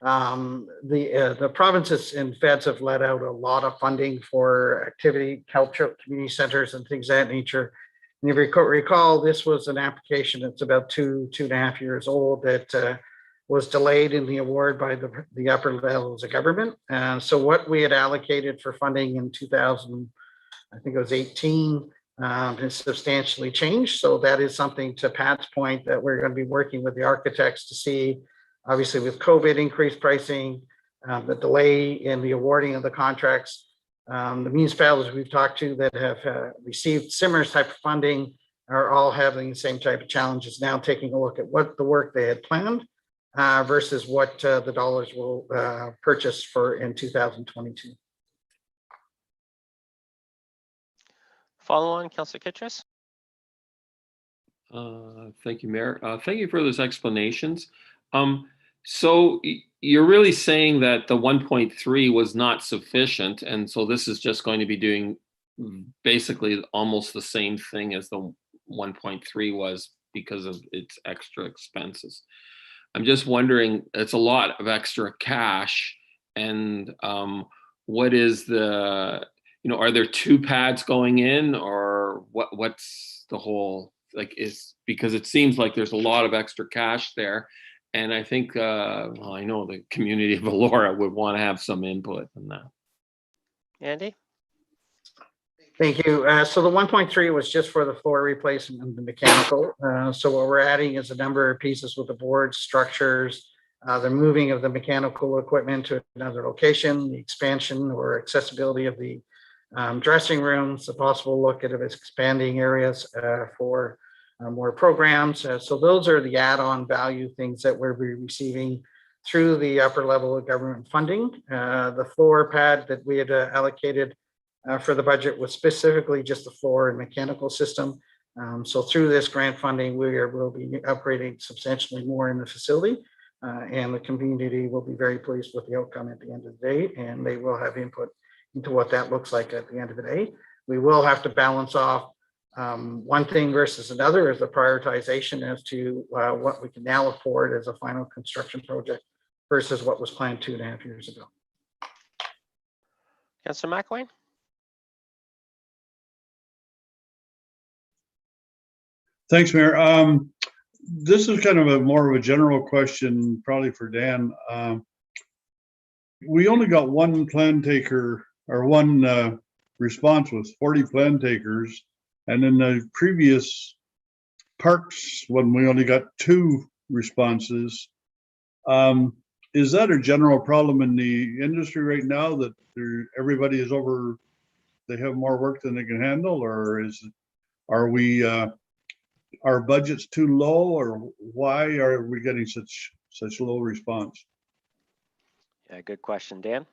the provinces and feds have let out a lot of funding for activity, cultural community centers and things of that nature. And if you recall, this was an application that's about two and a half years old that was delayed in the award by the upper levels of government. And so what we had allocated for funding in 2018, has substantially changed. So that is something, to Pat's point, that we're going to be working with the architects to see, obviously with COVID increased pricing, the delay in the awarding of the contracts. The municipalities we've talked to that have received similar type of funding are all having the same type of challenges now, taking a look at what the work they had planned versus what the dollars will purchase for in 2022. Follow on, Councillor Kittrus? Thank you, Mayor. Thank you for those explanations. So you're really saying that the 1.3 was not sufficient, and so this is just going to be doing basically almost the same thing as the 1.3 was because of its extra expenses. I'm just wondering, it's a lot of extra cash, and what is the, you know, are there two pads going in, or what's the whole, like, is, because it seems like there's a lot of extra cash there. And I think, well, I know the community of Elora would want to have some input on that. Andy? Thank you. So the 1.3 was just for the floor replacement and the mechanical. So what we're adding is a number of pieces with the board structures, the moving of the mechanical equipment to another location, the expansion or accessibility of the dressing rooms, a possible look at expanding areas for more programs. So those are the add-on value things that we'll be receiving through the upper level of government funding. The floor pad that we had allocated for the budget was specifically just the floor and mechanical system. So through this grant funding, will be upgrading substantially more in the facility, and the community will be very pleased with the outcome at the end of the day, and they will have input into what that looks like at the end of the day. We will have to balance off one thing versus another as a prioritization as to what we can now afford as a final construction project versus what was planned 2.5 years ago. Councillor McElwain? Thanks, Mayor. This is kind of a more of a general question, probably for Dan. We only got one plan taker, or one response with 40 plan takers, and in the previous parks, when we only got 2 responses. Is that a general problem in the industry right now, that everybody is over, they have more work than they can handle, or are we our budget's too low, or why are we getting such low response? Yeah, good question. Dan?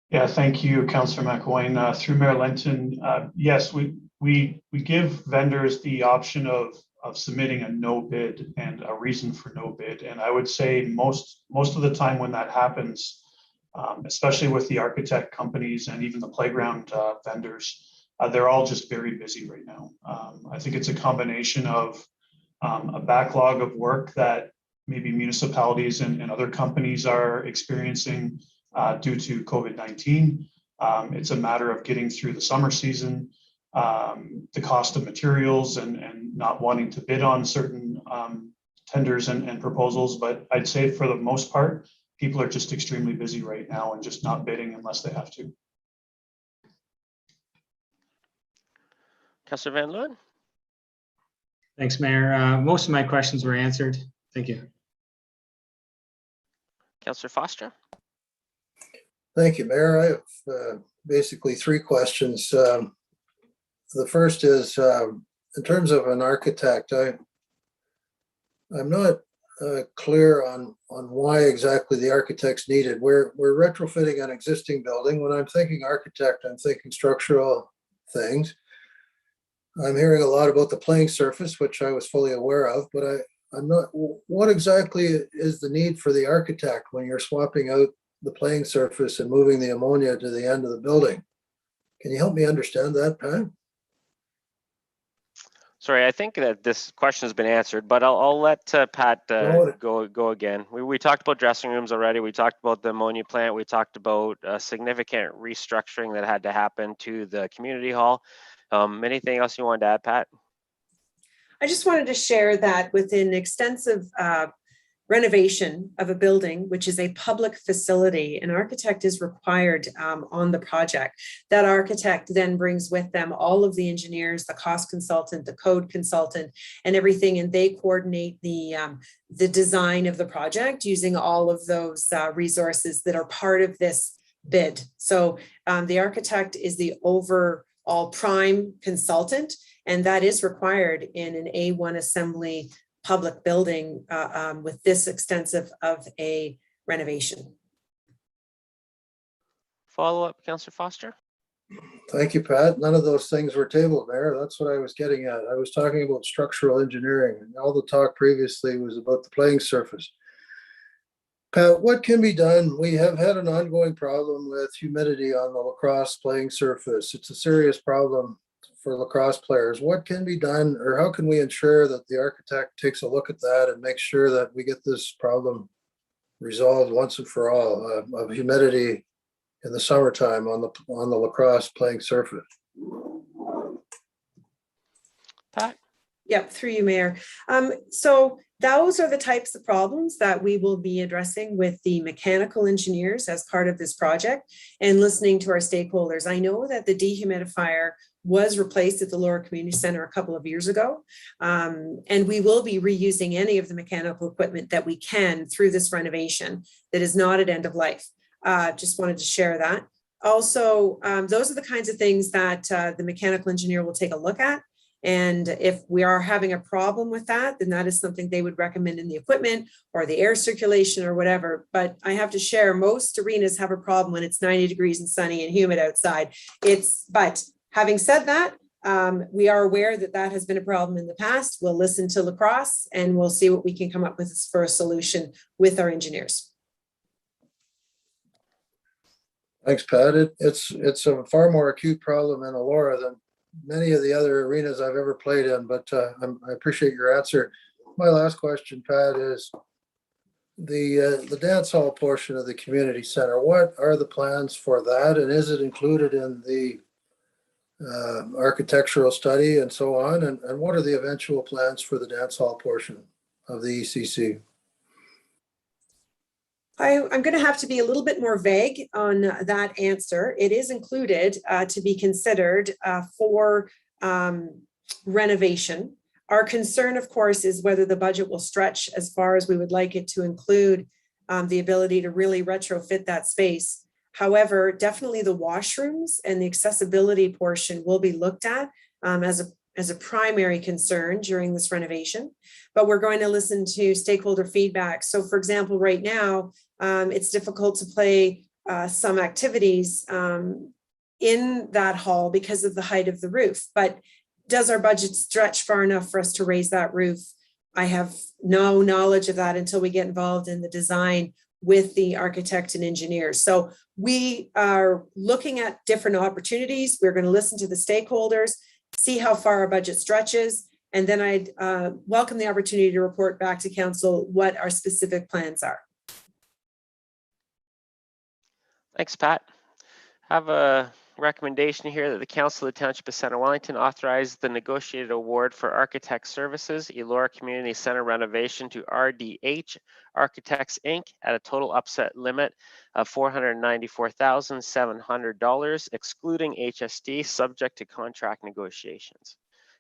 Yeah, thank you, Councillor McElwain. Through Mayor Linton, yes, we give vendors the option of submitting a no bid and a reason for no bid. And I would say most of the time when that happens, especially with the architect companies and even the playground vendors, they're all just very busy right now. I think it's a combination of a backlog of work that maybe municipalities and other companies are experiencing due to COVID-19. It's a matter of getting through the summer season, the cost of materials and not wanting to bid on certain tenders and proposals. But I'd say for the most part, people are just extremely busy right now and just not bidding unless they have to. Councillor Van Leeuwen? Thanks, Mayor. Most of my questions were answered. Thank you. Councillor Foster? Thank you, Mayor. I have basically three questions. The first is, in terms of an architect, I'm not clear on why exactly the architect's needed. We're retrofitting an existing building. When I'm thinking architect, I'm thinking structural things. I'm hearing a lot about the playing surface, which I was fully aware of, but I'm not, what exactly is the need for the architect when you're swapping out the playing surface and moving the ammonia to the end of the building? Can you help me understand that, Pat? Sorry, I think that this question has been answered, but I'll let Pat go again. We talked about dressing rooms already. We talked about the ammonia plant. We talked about significant restructuring that had to happen to the community hall. Anything else you wanted to add, Pat? I just wanted to share that with an extensive renovation of a building, which is a public facility, an architect is required on the project. That architect then brings with them all of the engineers, the cost consultant, the code consultant, and everything, and they coordinate the design of the project using all of those resources that are part of this bid. So the architect is the overall prime consultant, and that is required in an A1 assembly public building with this extensive of a renovation. Follow up, Councillor Foster? Thank you, Pat. None of those things were tabled, Mayor. That's what I was getting at. I was talking about structural engineering, and all the talk previously was about the playing surface. Pat, what can be done? We have had an ongoing problem with humidity on the lacrosse playing surface. It's a serious problem for lacrosse players. What can be done, or how can we ensure that the architect takes a look at that and makes sure that we get this problem resolved once and for all of humidity in the summertime on the lacrosse playing surface? Pat? Yep, through you, Mayor. So those are the types of problems that we will be addressing with the mechanical engineers as part of this project and listening to our stakeholders. I know that the dehumidifier was replaced at the Elora Community Center a couple of years ago, and we will be reusing any of the mechanical equipment that we can through this renovation that is not at end of life. Just wanted to share that. Also, those are the kinds of things that the mechanical engineer will take a look at. And if we are having a problem with that, then that is something they would recommend in the equipment or the air circulation or whatever. But I have to share, most arenas have a problem when it's 90 degrees and sunny and humid outside. But having said that, we are aware that that has been a problem in the past. We'll listen to lacrosse and we'll see what we can come up with for a solution with our engineers. Thanks, Pat. It's a far more acute problem in Elora than many of the other arenas I've ever played in, but I appreciate your answer. My last question, Pat, is the dance hall portion of the community center. What are the plans for that, and is it included in the architectural study and so on? And what are the eventual plans for the dance hall portion of the ECC? I'm going to have to be a little bit more vague on that answer. It is included to be considered for renovation. Our concern, of course, is whether the budget will stretch as far as we would like it to include the ability to really retrofit that space. However, definitely the washrooms and the accessibility portion will be looked at as a primary concern during this renovation, but we're going to listen to stakeholder feedback. So for example, right now, it's difficult to play some activities in that hall because of the height of the roof, but does our budget stretch far enough for us to raise that roof? I have no knowledge of that until we get involved in the design with the architect and engineers. So we are looking at different opportunities. We're going to listen to the stakeholders, see how far our budget stretches, and then I'd welcome the opportunity to report back to council what our specific plans are. Thanks, Pat. I have a recommendation here that the Council of the Township of Center Wellington authorize the negotiated award for architect services, Elora Community Center renovation to RDH Architects, Inc. at a total upset limit of $494,700, excluding HSD, subject to contract negotiations.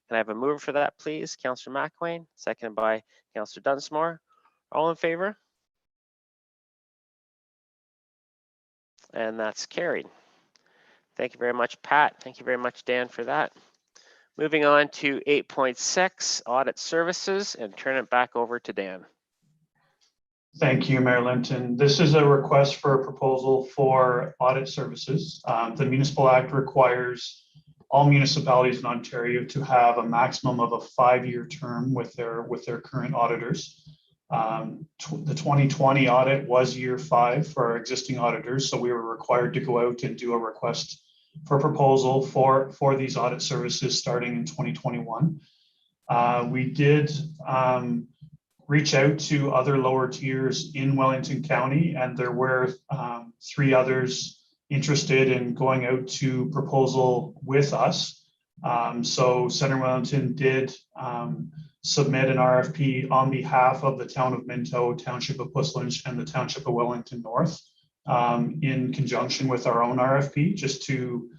Can I have a mover for that, please? Councillor McElwain, seconded by Councillor Dunsmore. All in favor? And that's carried. Thank you very much, Pat. Thank you very much, Dan, for that. Moving on to 8.6, Audit Services, and turn it back over to Dan. Thank you, Mayor Linton. This is a request for a proposal for audit services. The Municipal Act requires all municipalities in Ontario to have a maximum of a 5-year term with their current auditors. The 2020 audit was year 5 for our existing auditors, so we were required to go out and do a request for proposal for these audit services starting in 2021. We did reach out to other lower tiers in Wellington County, and there were 3 others interested in going out to proposal with us. So Center Wellington did submit an RFP on behalf of the Town of Minto, Township of Puslinch, and the Township of Wellington North in conjunction with our own RFP, just to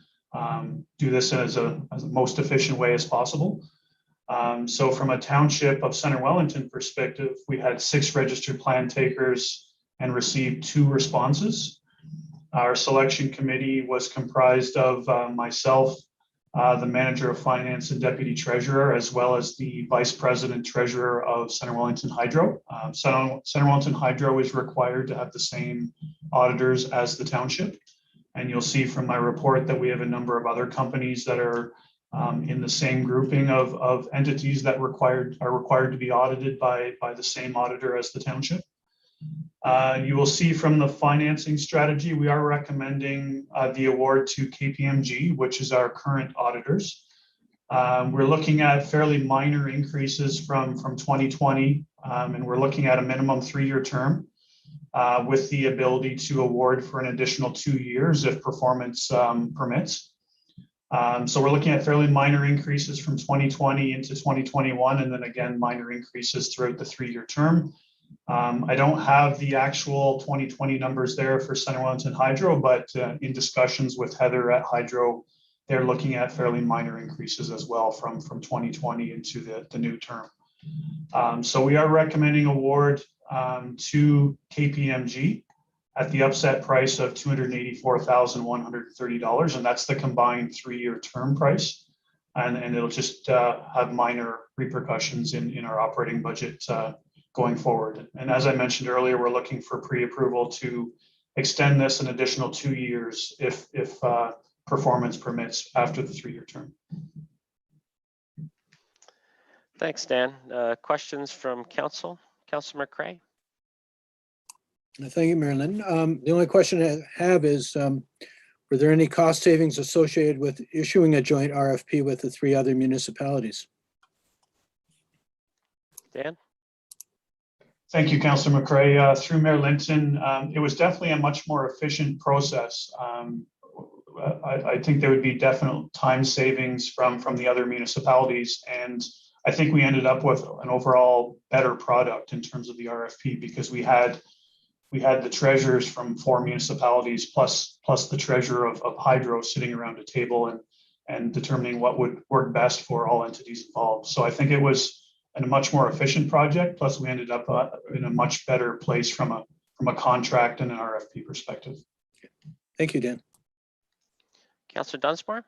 do this as a most efficient way as possible. So from a Township of Center Wellington perspective, we had 6 registered plan takers and received 2 responses. Our selection committee was comprised of myself, the Manager of Finance and Deputy Treasurer, as well as the Vice President Treasurer of Center Wellington Hydro. Center Wellington Hydro is required to have the same auditors as the Township. And you'll see from my report that we have a number of other companies that are in the same grouping of entities that are required to be audited by the same auditor as the Township. You will see from the financing strategy, we are recommending the award to KPMG, which is our current auditors. We're looking at fairly minor increases from 2020, and we're looking at a minimum 3-year term with the ability to award for an additional 2 years if performance permits. So we're looking at fairly minor increases from 2020 into 2021, and then again, minor increases throughout the 3-year term. I don't have the actual 2020 numbers there for Center Wellington Hydro, but in discussions with Heather at Hydro, they're looking at fairly minor increases as well from 2020 into the new term. So we are recommending award to KPMG at the upset price of $284,130, and that's the combined 3-year term price. And it'll just have minor repercussions in our operating budget going forward. And as I mentioned earlier, we're looking for pre-approval to extend this an additional 2 years if performance permits after the 3-year term. Thanks, Dan. Questions from Council? Councillor McCray? Thank you, Mayor Linton. The only question I have is, were there any cost savings associated with issuing a joint RFP with the 3 other municipalities? Dan? Thank you, Councillor McCray. Through Mayor Linton, it was definitely a much more efficient process. I think there would be definite time savings from the other municipalities, and I think we ended up with an overall better product in terms of the RFP because we had the treasurers from 4 municipalities plus the treasurer of Hydro sitting around a table and determining what would work best for all entities involved. So I think it was a much more efficient project. Plus, we ended up in a much better place from a contract and an RFP perspective. Thank you, Dan. Councillor Dunsmore?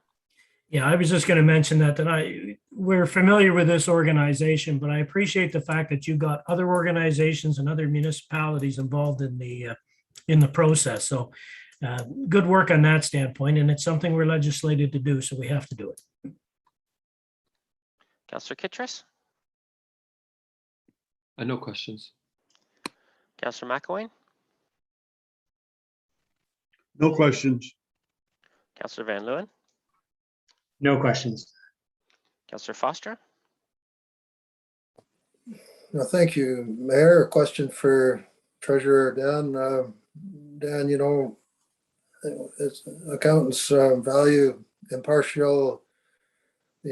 Yeah, I was just going to mention that we're familiar with this organization, but I appreciate the fact that you got other organizations and other municipalities involved in the process. So good work on that standpoint, and it's something we're legislated to do, so we have to do it. Councillor Kittrus, No questions. Councillor McElwain, No questions. Councillor Van Leeuwen, No questions. Councillor Foster, No, thank you, Mayor. A question for Treasurer Dan. Dan, you know, accountants value the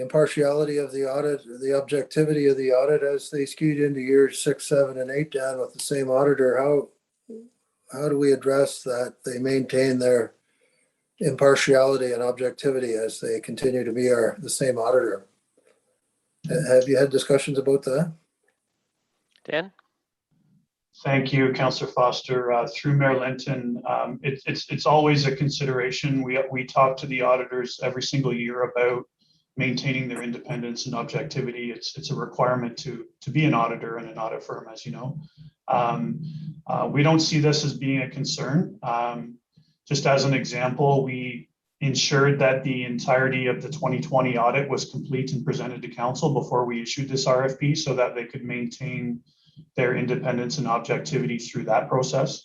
impartiality of the audit, the objectivity of the audit as they skewed into years 6, 7, and 8, Dan, with the same auditor. How do we address that they maintain their impartiality and objectivity as they continue to be the same auditor? Have you had discussions about that? Dan? Thank you, Councillor Foster. Through Mayor Linton, it's always a consideration. We talk to the auditors every single year about maintaining their independence and objectivity. It's a requirement to be an auditor in an audit firm, as you know. We don't see this as being a concern. Just as an example, we ensured that the entirety of the 2020 audit was complete and presented to council before we issued this RFP so that they could maintain their independence and objectivity through that process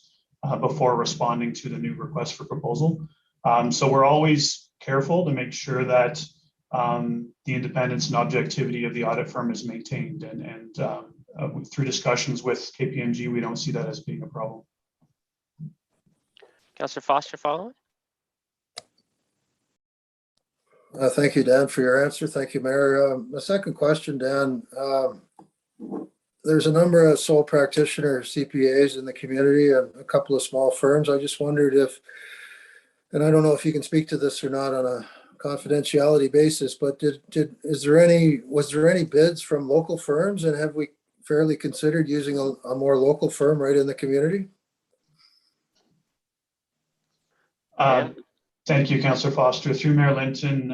before responding to the new request for proposal. So we're always careful to make sure that the independence and objectivity of the audit firm is maintained, and through discussions with KPMG, we don't see that as being a problem. Councillor Foster following? Thank you, Dan, for your answer. Thank you, Mayor. The second question, Dan. There's a number of sole practitioner CPAs in the community and a couple of small firms. I just wondered if, and I don't know if you can speak to this or not on a confidentiality basis, but was there any bids from local firms, and have we fairly considered using a more local firm right in the community? Thank you, Councillor Foster. Through Mayor Linton,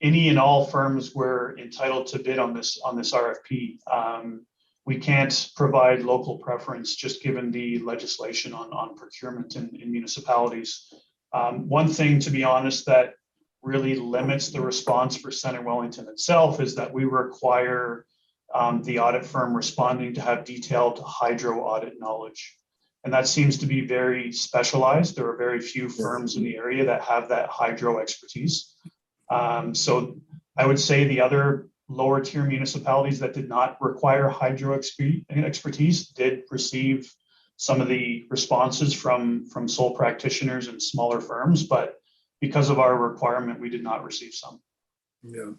any and all firms were entitled to bid on this RFP. We can't provide local preference just given the legislation on procurement in municipalities. One thing, to be honest, that really limits the response for Center Wellington itself is that we require the audit firm responding to have detailed hydro audit knowledge. And that seems to be very specialized. There are very few firms in the area that have that hydro expertise. So I would say the other lower tier municipalities that did not require hydro expertise did receive some of the responses from sole practitioners and smaller firms, but because of our requirement, we did not receive some. Yeah.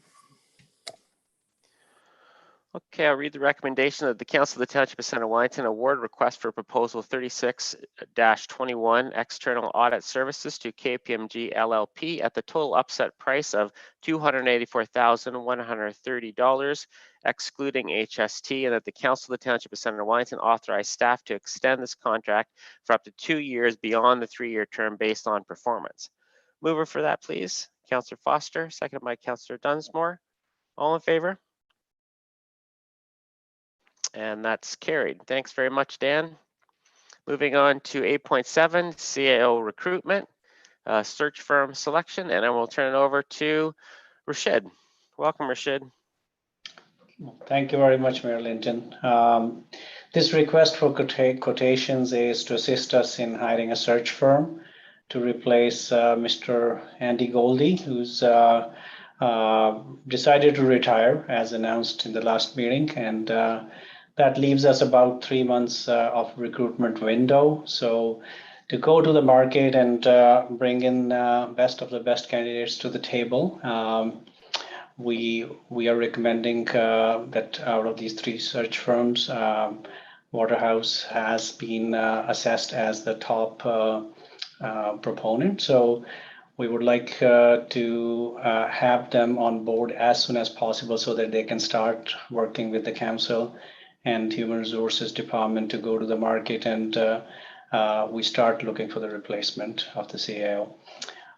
Okay, I'll read the recommendation of the Council of the Township of Center Wellington award request for proposal 36-21 external audit services to KPMG LLP at the total upset price of $284,130, excluding HST, and that the Council of the Township of Center Wellington authorize staff to extend this contract for up to 2 years beyond the 3-year term based on performance. Mover for that, please. Councillor Foster, seconded by Councillor Dunsmore. All in favor? And that's carried. Thanks very much, Dan. Moving on to 8.7, CAO recruitment, search firm selection, and I will turn it over to Rashid. Welcome, Rashid. Thank you very much, Mayor Linton. This request for quotations is to assist us in hiring a search firm to replace Mr. Andy Goldie, who's decided to retire as announced in the last meeting, and that leaves us about 3 months of recruitment window. So to go to the market and bring in best of the best candidates to the table, we are recommending that out of these 3 search firms, Waterhouse has been assessed as the top proponent. So we would like to have them on board as soon as possible so that they can start working with the council and Human Resources Department to go to the market and we start looking for the replacement of the CAO.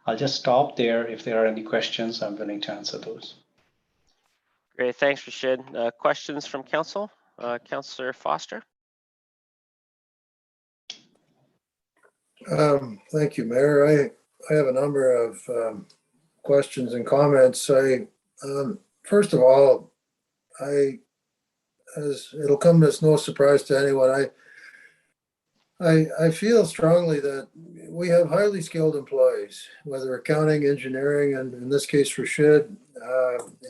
I'll just stop there. If there are any questions, I'm willing to answer those. Great, thanks, Rashid. Questions from council? Councillor Foster. Thank you, Mayor. I have a number of questions and comments. first of all, as it'll come as no surprise to anyone, I feel strongly that we have highly skilled employees, whether accounting, engineering, and in this case, Rashid,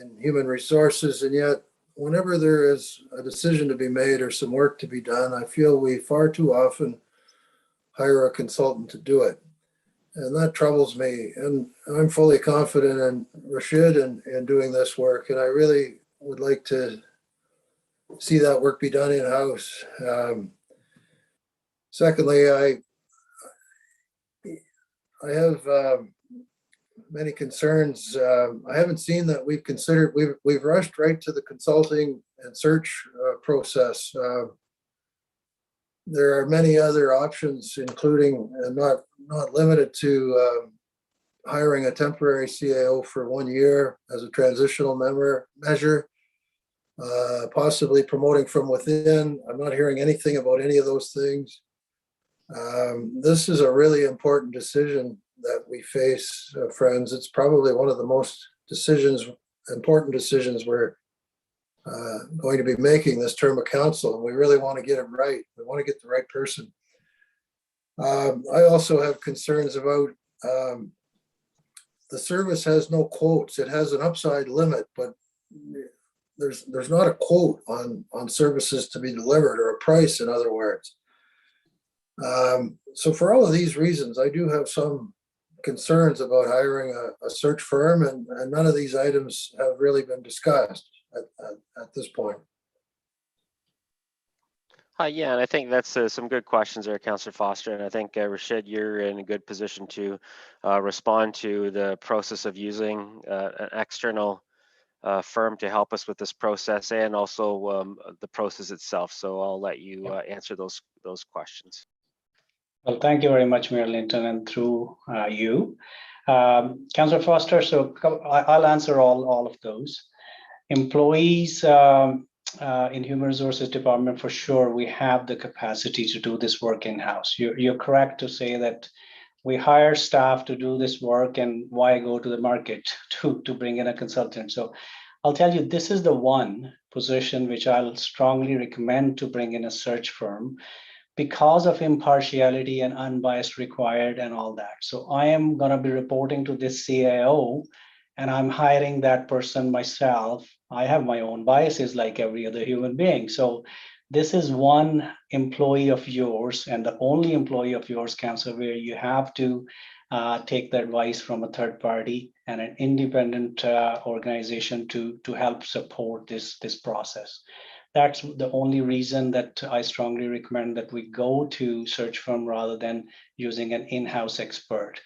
in human resources. And yet, whenever there is a decision to be made or some work to be done, I feel we far too often hire a consultant to do it. And that troubles me. And I'm fully confident in Rashid in doing this work. And I really would like to see that work be done in-house. Secondly, I have many concerns. I haven't seen that we've rushed right to the consulting and search process. There are many other options, including and not limited to hiring a temporary CAO for 1 year as a transitional measure, possibly promoting from within. I'm not hearing anything about any of those things. This is a really important decision that we face, friends. It's probably one of the most important decisions we're going to be making this term of council, and we really want to get it right. We want to get the right person. I also have concerns about the service has no quotes. It has an upside limit, but there's not a quote on services to be delivered, or a price, in other words. So for all of these reasons, I do have some concerns about hiring a search firm, and none of these items have really been discussed at this point. Yeah, and I think that's some good questions there, Councillor Foster. And I think, Rashid, you're in a good position to respond to the process of using an external firm to help us with this process, and also the process itself. So I'll let you answer those questions. Well, thank you very much, Mayor Linton, and through you. Councillor Foster, so I'll answer all of those. Employees in Human Resources Department, for sure, we have the capacity to do this work in-house. You're correct to say that we hire staff to do this work, and why go to the market to bring in a consultant? So I'll tell you, this is the one position which I'll strongly recommend to bring in a search firm, because of impartiality and unbiased required and all that. So I am going to be reporting to this CAO, and I'm hiring that person myself. I have my own biases like every other human being. So this is one employee of yours, and the only employee of yours, Councillor, where you have to take the advice from a third party and an independent organization to help support this process. That's the only reason that I strongly recommend that we go to search firm rather than using an in-house expert.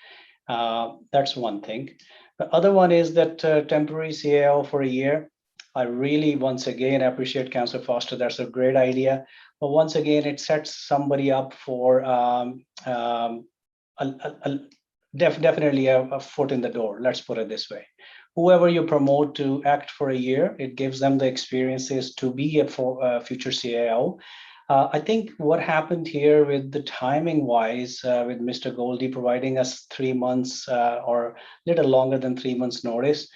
That's one thing. The other one is that temporary CAO for a year. I really, once again, appreciate Councillor Foster. That's a great idea. But once again, it sets somebody up for definitely a foot in the door. Let's put it this way. Whoever you promote to act for a year, it gives them the experiences to be a future CAO. I think what happened here with the timing wise, with Mr. Goldie providing us 3 months or a little longer than 3 months notice,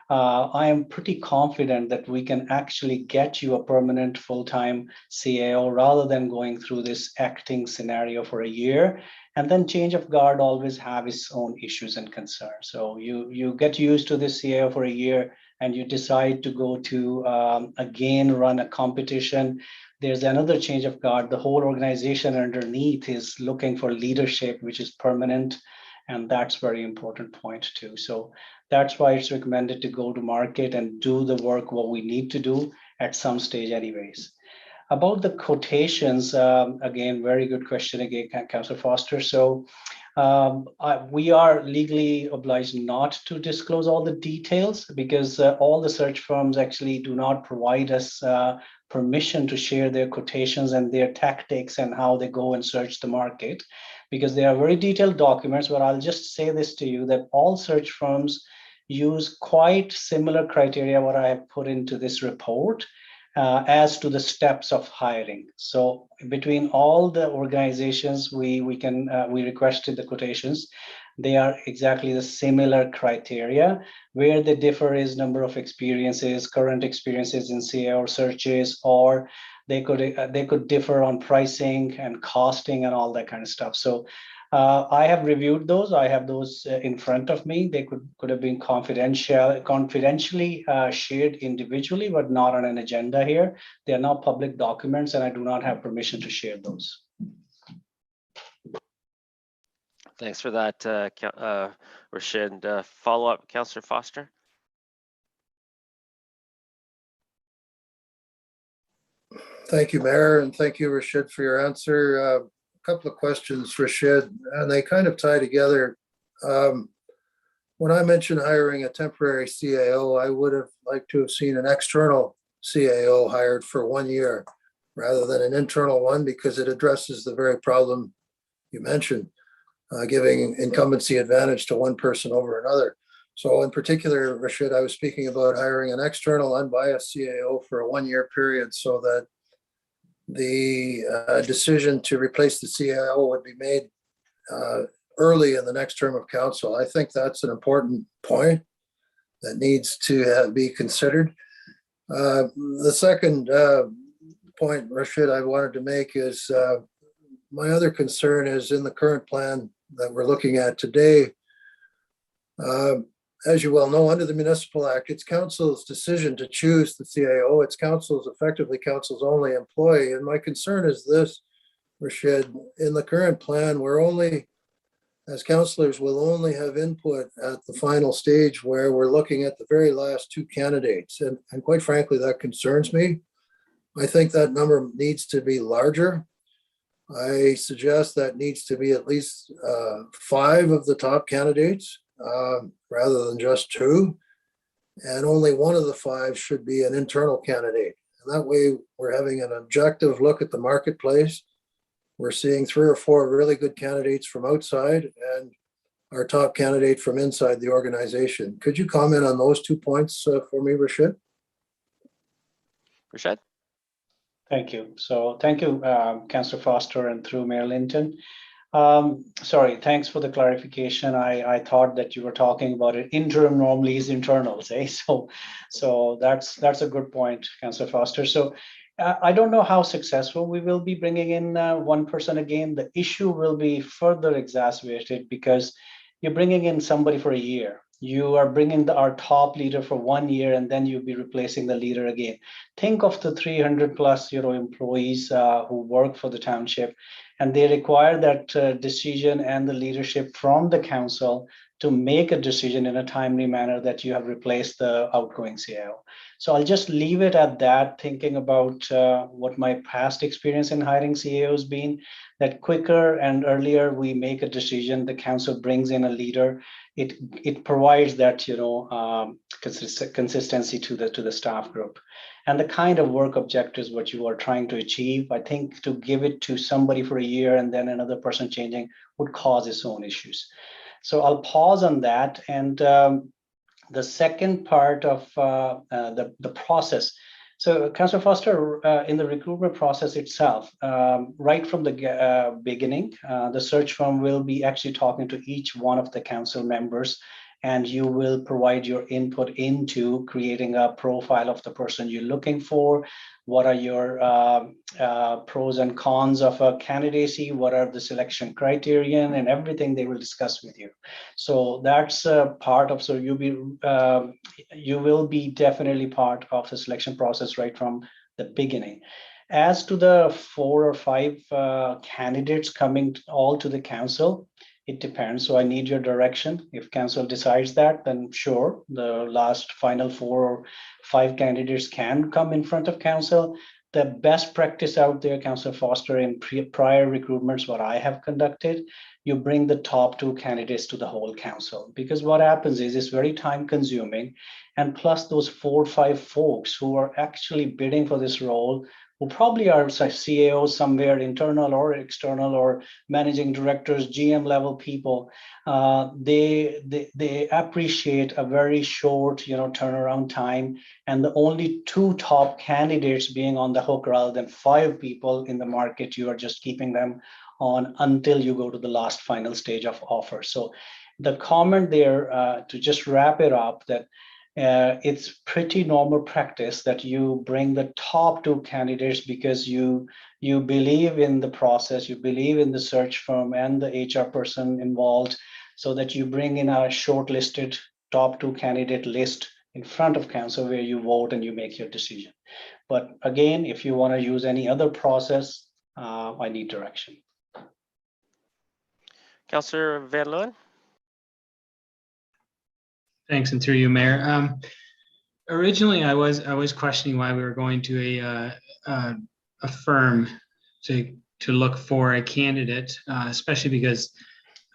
I am pretty confident that we can actually get you a permanent full-time CAO rather than going through this acting scenario for a year. And then change of guard always have its own issues and concerns. So you get used to this CAO for a year, and you decide to go to again run a competition. There's another change of guard. The whole organization underneath is looking for leadership, which is permanent, and that's very important point too. So that's why it's recommended to go to market and do the work what we need to do at some stage anyways. About the quotations, again, very good question again, Councillor Foster. So we are legally obliged not to disclose all the details, because all the search firms actually do not provide us permission to share their quotations and their tactics and how they go and search the market, because they are very detailed documents. But I'll just say this to you, that all search firms use quite similar criteria what I have put into this report. As to the steps of hiring. So between all the organizations, we requested the quotations. they are exactly the similar criteria. Where they differ is number of experiences, current experiences in CAO searches, or they could differ on pricing and costing and all that kind of stuff. So I have reviewed those. I have those in front of me. They could have been confidentially shared individually, but not on an agenda here. They are not public documents, and I do not have permission to share those. Thanks for that, Rashid. Follow up, Councillor Foster. Thank you, Mayor, and thank you, Rashid, for your answer. A couple of questions, Rashid, and they kind of tie together. When I mentioned hiring a temporary CAO, I would have liked to have seen an external CAO hired for 1 year rather than an internal one, because it addresses the very problem you mentioned, giving incumbency advantage to one person over another. So in particular, Rashid, I was speaking about hiring an external unbiased CAO for a 1 year period so that the decision to replace the CAO would be made early in the next term of council. I think that's an important point that needs to be considered. The second point, Rashid, I wanted to make is my other concern is in the current plan that we're looking at today. As you well know, under the Municipal Act, it's council's decision to choose the CAO. It's council's, effectively council's only employee. And my concern is this, Rashid, in the current plan, we're only, as councillors, will only have input at the final stage where we're looking at the very last two candidates. And quite frankly, that concerns me. I think that number needs to be larger. I suggest that needs to be at least 5 of the top candidates rather than just 2. And only one of the 5 should be an internal candidate. And that way we're having an objective look at the marketplace. We're seeing 3 or 4 really good candidates from outside and our top candidate from inside the organization. Could you comment on those 2 points for me, Rashid? Rashid? Thank you. So thank you, Councillor Foster, and through Mayor Linton. Sorry, thanks for the clarification. I thought that you were talking about it. Interim normally is internals, eh? So that's a good point, Councillor Foster. So I don't know how successful we will be bringing in one person again. The issue will be further exacerbated because you're bringing in somebody for a year. You are bringing our top leader for 1 year, and then you'll be replacing the leader again. Think of the 300 plus employees who work for the township, and they require that decision and the leadership from the council to make a decision in a timely manner that you have replaced the outgoing CAO. So I'll just leave it at that, thinking about what my past experience in hiring CAOs been, that quicker and earlier we make a decision, the council brings in a leader. It provides that consistency to the staff group, and the kind of work objectives what you are trying to achieve. I think to give it to somebody for a year and then another person changing would cause its own issues. So I'll pause on that. And the second part of the process. So Councillor Foster, in the recruitment process itself, right from the beginning, the search firm will be actually talking to each one of the council members, and you will provide your input into creating a profile of the person you're looking for. What are your pros and cons of a candidacy? What are the selection criterion and everything they will discuss with you. So that's a part of, so you will be definitely part of the selection process right from the beginning. As to the 4 or 5 candidates coming all to the council, it depends. So I need your direction. If council decides that, then sure, the last final 4 or 5 candidates can come in front of council. The best practice out there, Councillor Foster, in prior recruitments, what I have conducted, you bring the top 2 candidates to the whole council, because what happens is it's very time consuming. And plus those 4 or 5 folks who are actually bidding for this role, who probably are CAOs somewhere, internal or external, or managing directors, GM level people, they appreciate a very short, turnaround time, and the only 2 top candidates being on the hook rather than 5 people in the market. You are just keeping them on until you go to the last final stage of offer. So the comment there, to just wrap it up, that it's pretty normal practice that you bring the top 2 candidates because you believe in the process, you believe in the search firm and the HR person involved, so that you bring in a shortlisted top 2 candidate list in front of council where you vote and you make your decision. But again, if you want to use any other process, I need direction. Councillor Van Leeuwen? Thanks, and through you, Mayor. Originally, I was questioning why we were going to a firm to look for a candidate, especially because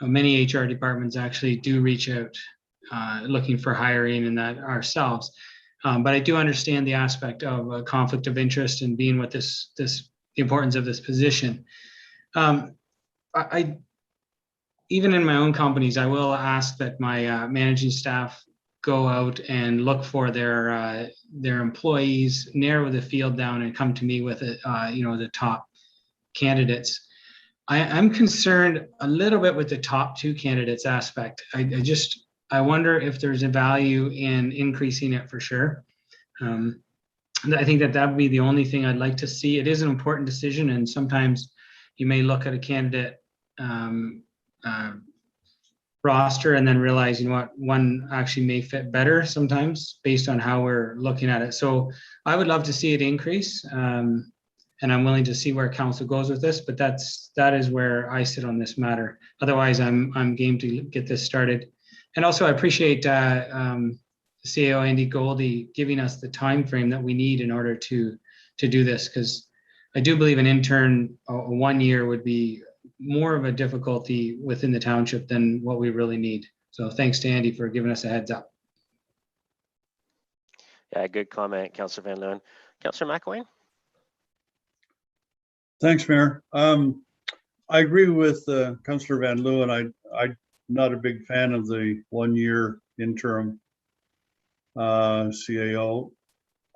many HR departments actually do reach out looking for hiring and that ourselves. But I do understand the aspect of a conflict of interest and being with the importance of this position. I even in my own companies, I will ask that my managing staff go out and look for their employees, narrow the field down, and come to me with the top candidates. I'm concerned a little bit with the top 2 candidates aspect. I wonder if there's a value in increasing it for sure. I think that would be the only thing I'd like to see. It is an important decision, and sometimes you may look at a candidate roster and then realize, you know what, one actually may fit better sometimes based on how we're looking at it. So I would love to see it increase, and I'm willing to see where council goes with this, but that is where I sit on this matter. Otherwise, I'm game to get this started. And also, I appreciate CAO Andy Goldie giving us the time frame that we need in order to do this, because I do believe an intern 1 year would be more of a difficulty within the township than what we really need. So thanks to Andy for giving us a heads up. Yeah, good comment, Councillor Van Leeuwen. Councillor McElwain? Thanks, Mayor. I agree with Councillor Van Leeuwen. I'm not a big fan of the 1 year interim CAO.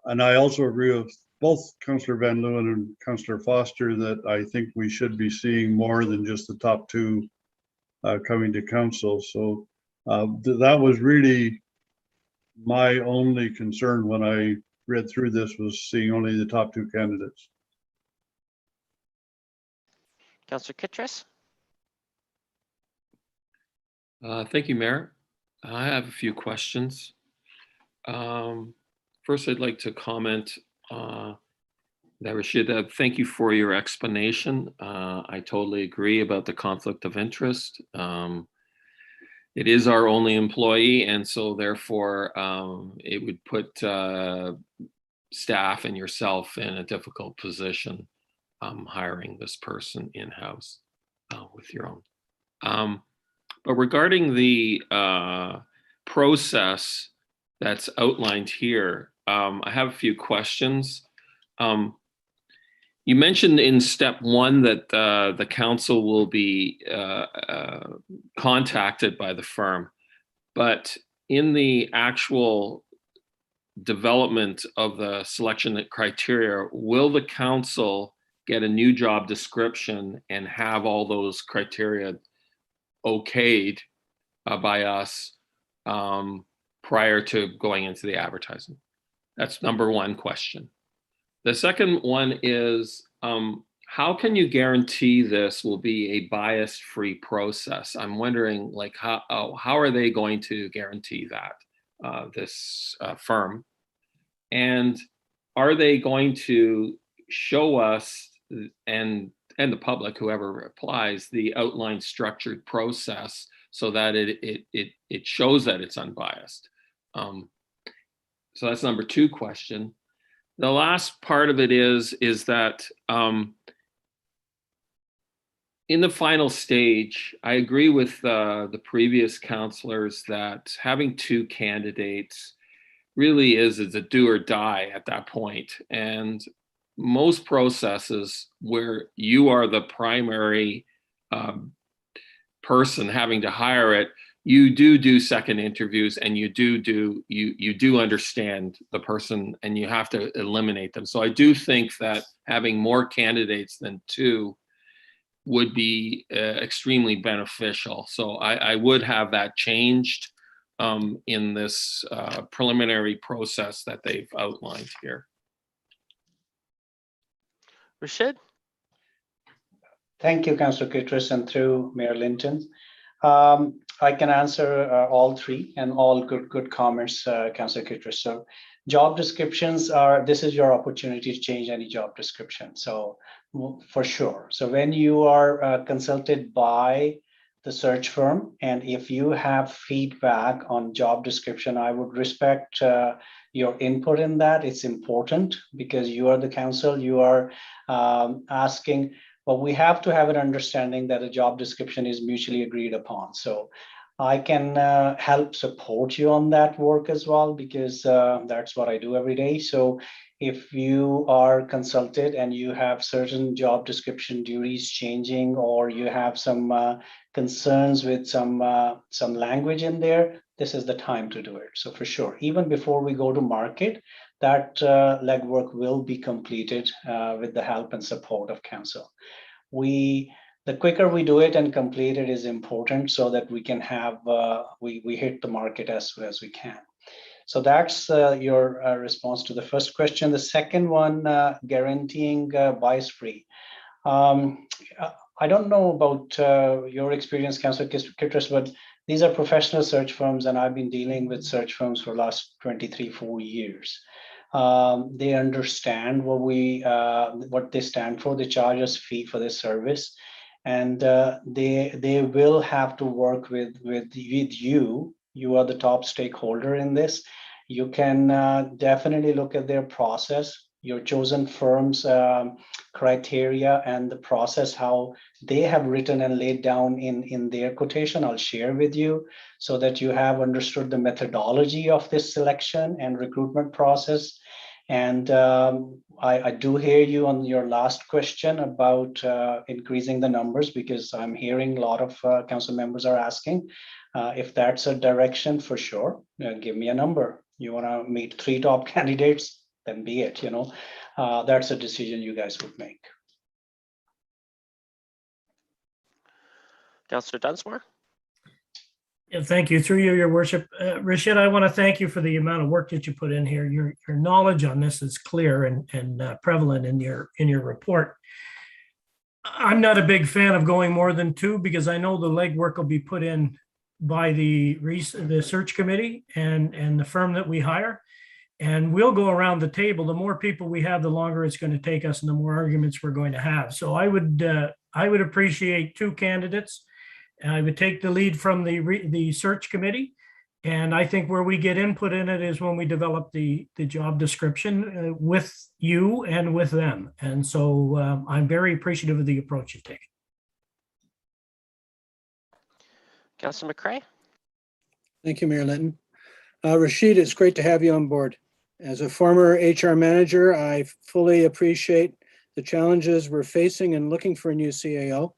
And I also agree with both Councillor Van Leeuwen and Councillor Foster that I think we should be seeing more than just the top 2 coming to council. So that was really my only concern when I read through this, was seeing only the top 2 candidates. Councillor Kittredge? Thank you, Mayor. I have a few questions. First, I'd like to comment that Rashid, thank you for your explanation. I totally agree about the conflict of interest. It is our only employee, and so therefore it would put staff and yourself in a difficult position hiring this person in-house with your own. But regarding the process that's outlined here, I have a few questions. You mentioned in step 1 that the council will be contacted by the firm, but in the actual development of the selection criteria, will the council get a new job description and have all those criteria okayed by us prior to going into the advertising? That's number 1 question. The second one is, how can you guarantee this will be a bias-free process? I'm wondering, like, how are they going to guarantee that, this firm? And are they going to show us and the public, whoever applies, the outlined structured process so that it shows that it's unbiased? So that's number 2 question. The last part of it is that in the final stage, I agree with the previous councillors that having 2 candidates really is a do or die at that point. And most processes where you are the primary person having to hire it, you do second interviews, and you do understand the person, and you have to eliminate them. So I do think that having more candidates than 2 would be extremely beneficial. So I would have that changed in this preliminary process that they've outlined here. Rashid? Thank you, Councillor Kitris, and through Mayor Linton. I can answer all three and all good comments, Councillor Kitris. So job descriptions this is your opportunity to change any job description. So for sure. So when you are consulted by the search firm, and if you have feedback on job description, I would respect your input in that. It's important because you are the council, you are asking, but we have to have an understanding that a job description is mutually agreed upon. So I can help support you on that work as well, because that's what I do every day. So if you are consulted and you have certain job description duties changing, or you have some concerns with some language in there, this is the time to do it. So for sure, even before we go to market, that legwork will be completed with the help and support of council. The quicker we do it and complete it is important, so that we can have we hit the market as soon as we can. So that's your response to the first question. The second one, guaranteeing bias free. I don't know about your experience, Councillor Kitris, but these are professional search firms, and I've been dealing with search firms for the last 4 years. They understand what they stand for. They charge us fee for this service, and they will have to work with you. You are the top stakeholder in this. You can definitely look at their process, your chosen firm's criteria, and the process, how they have written and laid down in their quotation. I'll share with you so that you have understood the methodology of this selection and recruitment process. And I do hear you on your last question about increasing the numbers, because I'm hearing a lot of council members are asking if that's a direction. For sure, give me a number. You want to meet 3 top candidates, then be it. That's a decision you guys would make. Councillor Dunsmore? Yeah, thank you. Through you, Your Worship. Rashid, I want to thank you for the amount of work that you put in here. Your knowledge on this is clear and prevalent in your report. I'm not a big fan of going more than 2, because I know the legwork will be put in by the search committee and the firm that we hire. And we'll go around the table. The more people we have, the longer it's going to take us and the more arguments we're going to have. So I would appreciate 2 candidates. I would take the lead from the search committee. And I think where we get input in it is when we develop the job description with you and with them. And so I'm very appreciative of the approach you've taken. Councillor McCray? Thank you, Mayor Linton. Rashid, it's great to have you on board. As a former HR manager, I fully appreciate the challenges we're facing in looking for a new CAO.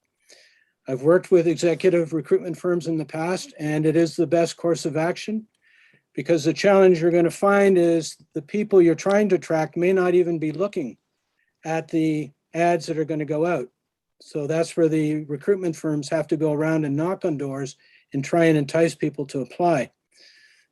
I've worked with executive recruitment firms in the past, and it is the best course of action, because the challenge you're going to find is the people you're trying to attract may not even be looking at the ads that are going to go out. So that's where the recruitment firms have to go around and knock on doors and try and entice people to apply.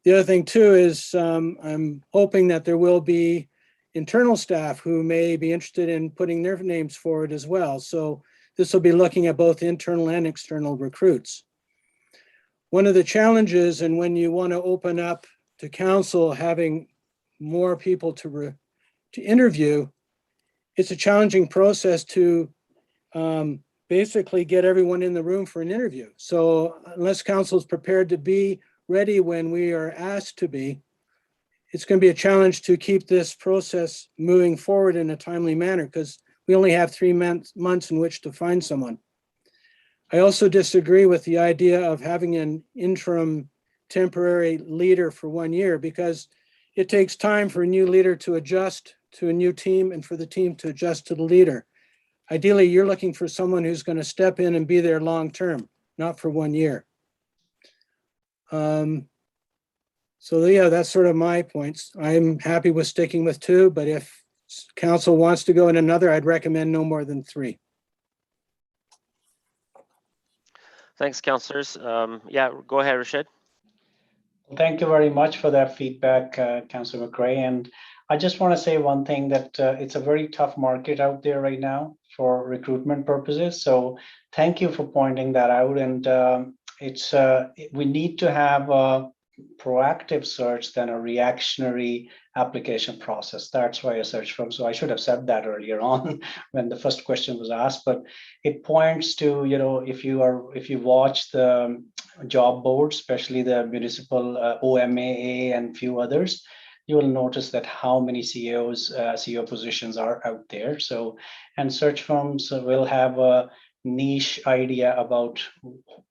The other thing too is I'm hoping that there will be internal staff who may be interested in putting their names forward as well. So this will be looking at both internal and external recruits. One of the challenges, and when you want to open up to council having more people to interview, it's a challenging process to basically get everyone in the room for an interview. So unless council is prepared to be ready when we are asked to be, it's going to be a challenge to keep this process moving forward in a timely manner, because we only have 3 months in which to find someone. I also disagree with the idea of having an interim temporary leader for 1 year, because it takes time for a new leader to adjust to a new team and for the team to adjust to the leader. Ideally, you're looking for someone who's going to step in and be there long-term, not for 1 year. So yeah, that's sort of my points. I'm happy with sticking with 2, but if council wants to go in another, I'd recommend no more than 3. Thanks, councillors. Yeah, go ahead, Rashid. Thank you very much for that feedback, Councillor McRae. And I just want to say one thing, that it's a very tough market out there right now for recruitment purposes. So thank you for pointing that out. And we need to have a proactive search than a reactionary application process. That's why I search firm. So I should have said that earlier on when the first question was asked, but it points to, if you watch the job boards, especially the municipal OMAA and few others, you will notice that how many CEO positions are out there. So, and search firms will have a niche idea about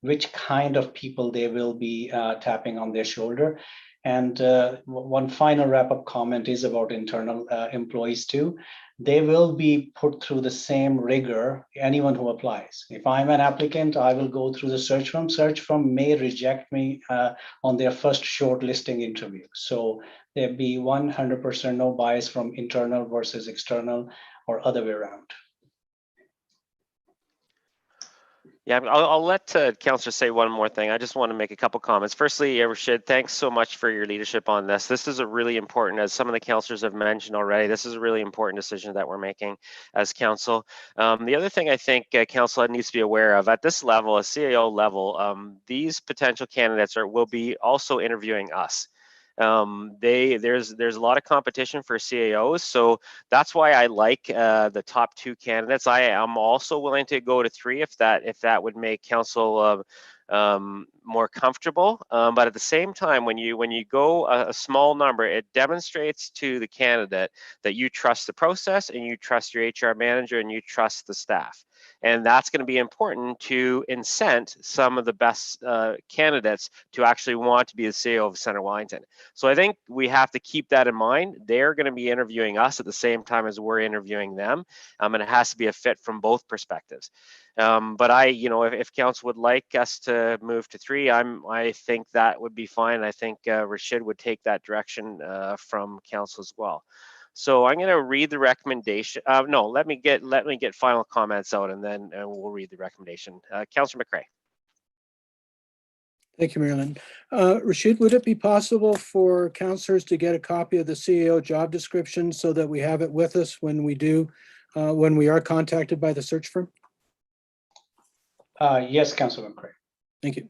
which kind of people they will be tapping on their shoulder. And one final wrap-up comment is about internal employees too. They will be put through the same rigor, anyone who applies. If I'm an applicant, I will go through the search firm. Search firm may reject me on their first shortlisting interview. So there'll be 100% no bias from internal versus external or other way around. Yeah, I'll let Councillor say one more thing. I just want to make a couple comments. Firstly, Rashid, thanks so much for your leadership on this. This is a really important, as some of the councillors have mentioned already, this is a really important decision that we're making as council. The other thing I think council needs to be aware of, at this level, a CAO level, these potential candidates will be also interviewing us. There's a lot of competition for CAOs, so that's why I like the top 2 candidates. I am also willing to go to 3 if that would make council more comfortable. But at the same time, when you go a small number, it demonstrates to the candidate that you trust the process and you trust your HR manager and you trust the staff. And that's going to be important to incent some of the best candidates to actually want to be the CEO of Centre Wellington. So I think we have to keep that in mind. They're going to be interviewing us at the same time as we're interviewing them. And it has to be a fit from both perspectives. But if council would like us to move to 3, I think that would be fine. I think Rashid would take that direction from council as well. So I'm going to read the recommendation. No, let me get final comments out, and then we'll read the recommendation. Councillor McRae. Thank you, Marilyn. Rashid, would it be possible for councillors to get a copy of the CEO job description so that we have it with us when we are contacted by the search firm? Yes, Councillor McRae. Thank you.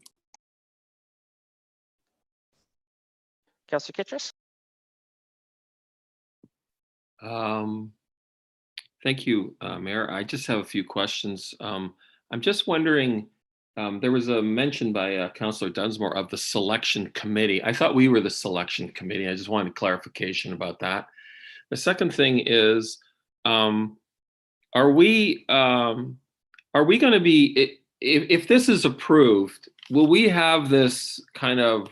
Councillor Kittrus. Thank you, Mayor. I just have a few questions. I'm just wondering, there was a mention by Councillor Dunsmore of the selection committee. I thought we were the selection committee. I just wanted clarification about that. The second thing is, are we going to be, if this is approved, will we have this kind of,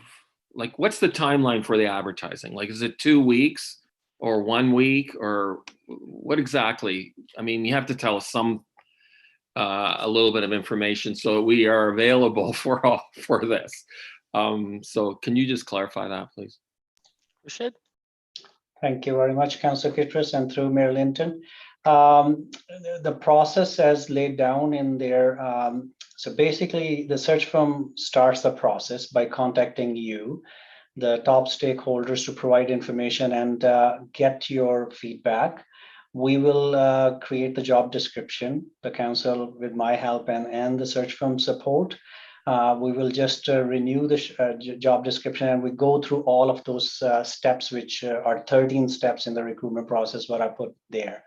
like, what's the timeline for the advertising? Like, is it 2 weeks? Or 1 week, or what exactly? I mean, you have to tell us a little bit of information so we are available for this. So can you just clarify that, please? Rashid. Thank you very much, Councillor Kittrus, and through Mayor Linton. The process as laid down in there. So basically, the search firm starts the process by contacting you, the top stakeholders, to provide information and get your feedback. We will create the job description, the council with my help and the search firm support. We will just renew the job description, and we go through all of those steps, which are 13 steps in the recruitment process, what I put there.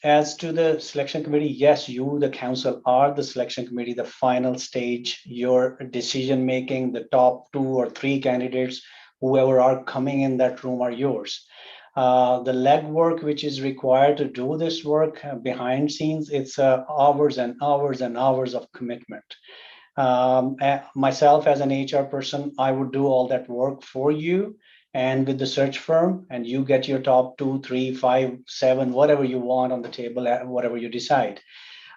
As to the selection committee, yes, you, the council, are the selection committee, the final stage, your decision making, the top 2 or 3 candidates, whoever are coming in that room are yours. The legwork which is required to do this work behind scenes, it's hours and hours and hours of commitment. Myself as an HR person, I would do all that work for you and with the search firm, and you get your top 2, 3, 5, 7, whatever you want on the table, whatever you decide.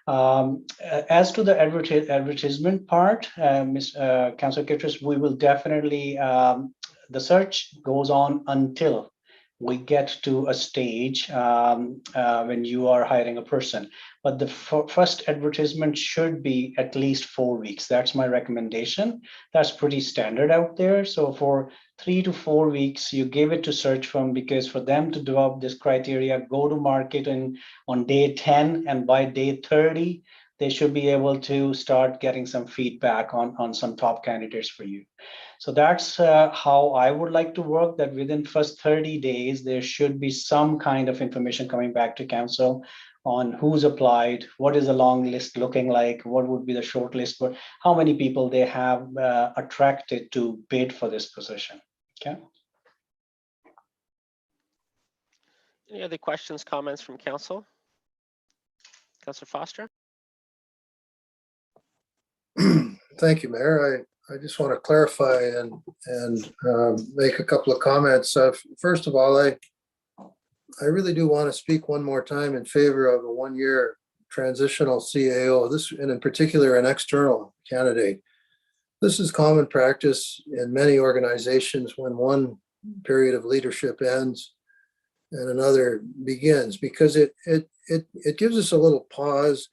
As to the advertisement part, Councillor Kittrus, we will definitely, the search goes on until we get to a stage when you are hiring a person. but the first advertisement should be at least 4 weeks. That's my recommendation. That's pretty standard out there. So for 3 to 4 weeks, you give it to search firm, because for them to develop this criteria, go to market on day 10, and by day 30, they should be able to start getting some feedback on some top candidates for you. So that's how I would like to work, that within first 30 days, there should be some kind of information coming back to council on who's applied, what is the long list looking like, what would be the short list, for how many people they have attracted to bid for this position. Okay. Any other questions, comments from council? Councillor Foster? Thank you, Mayor. I just want to clarify and make a couple of comments. First of all, I really do want to speak one more time in favor of a 1-year transitional CAO, this, and in particular, an external candidate. This is common practice in many organizations when one period of leadership ends and another begins, because it gives us a little pause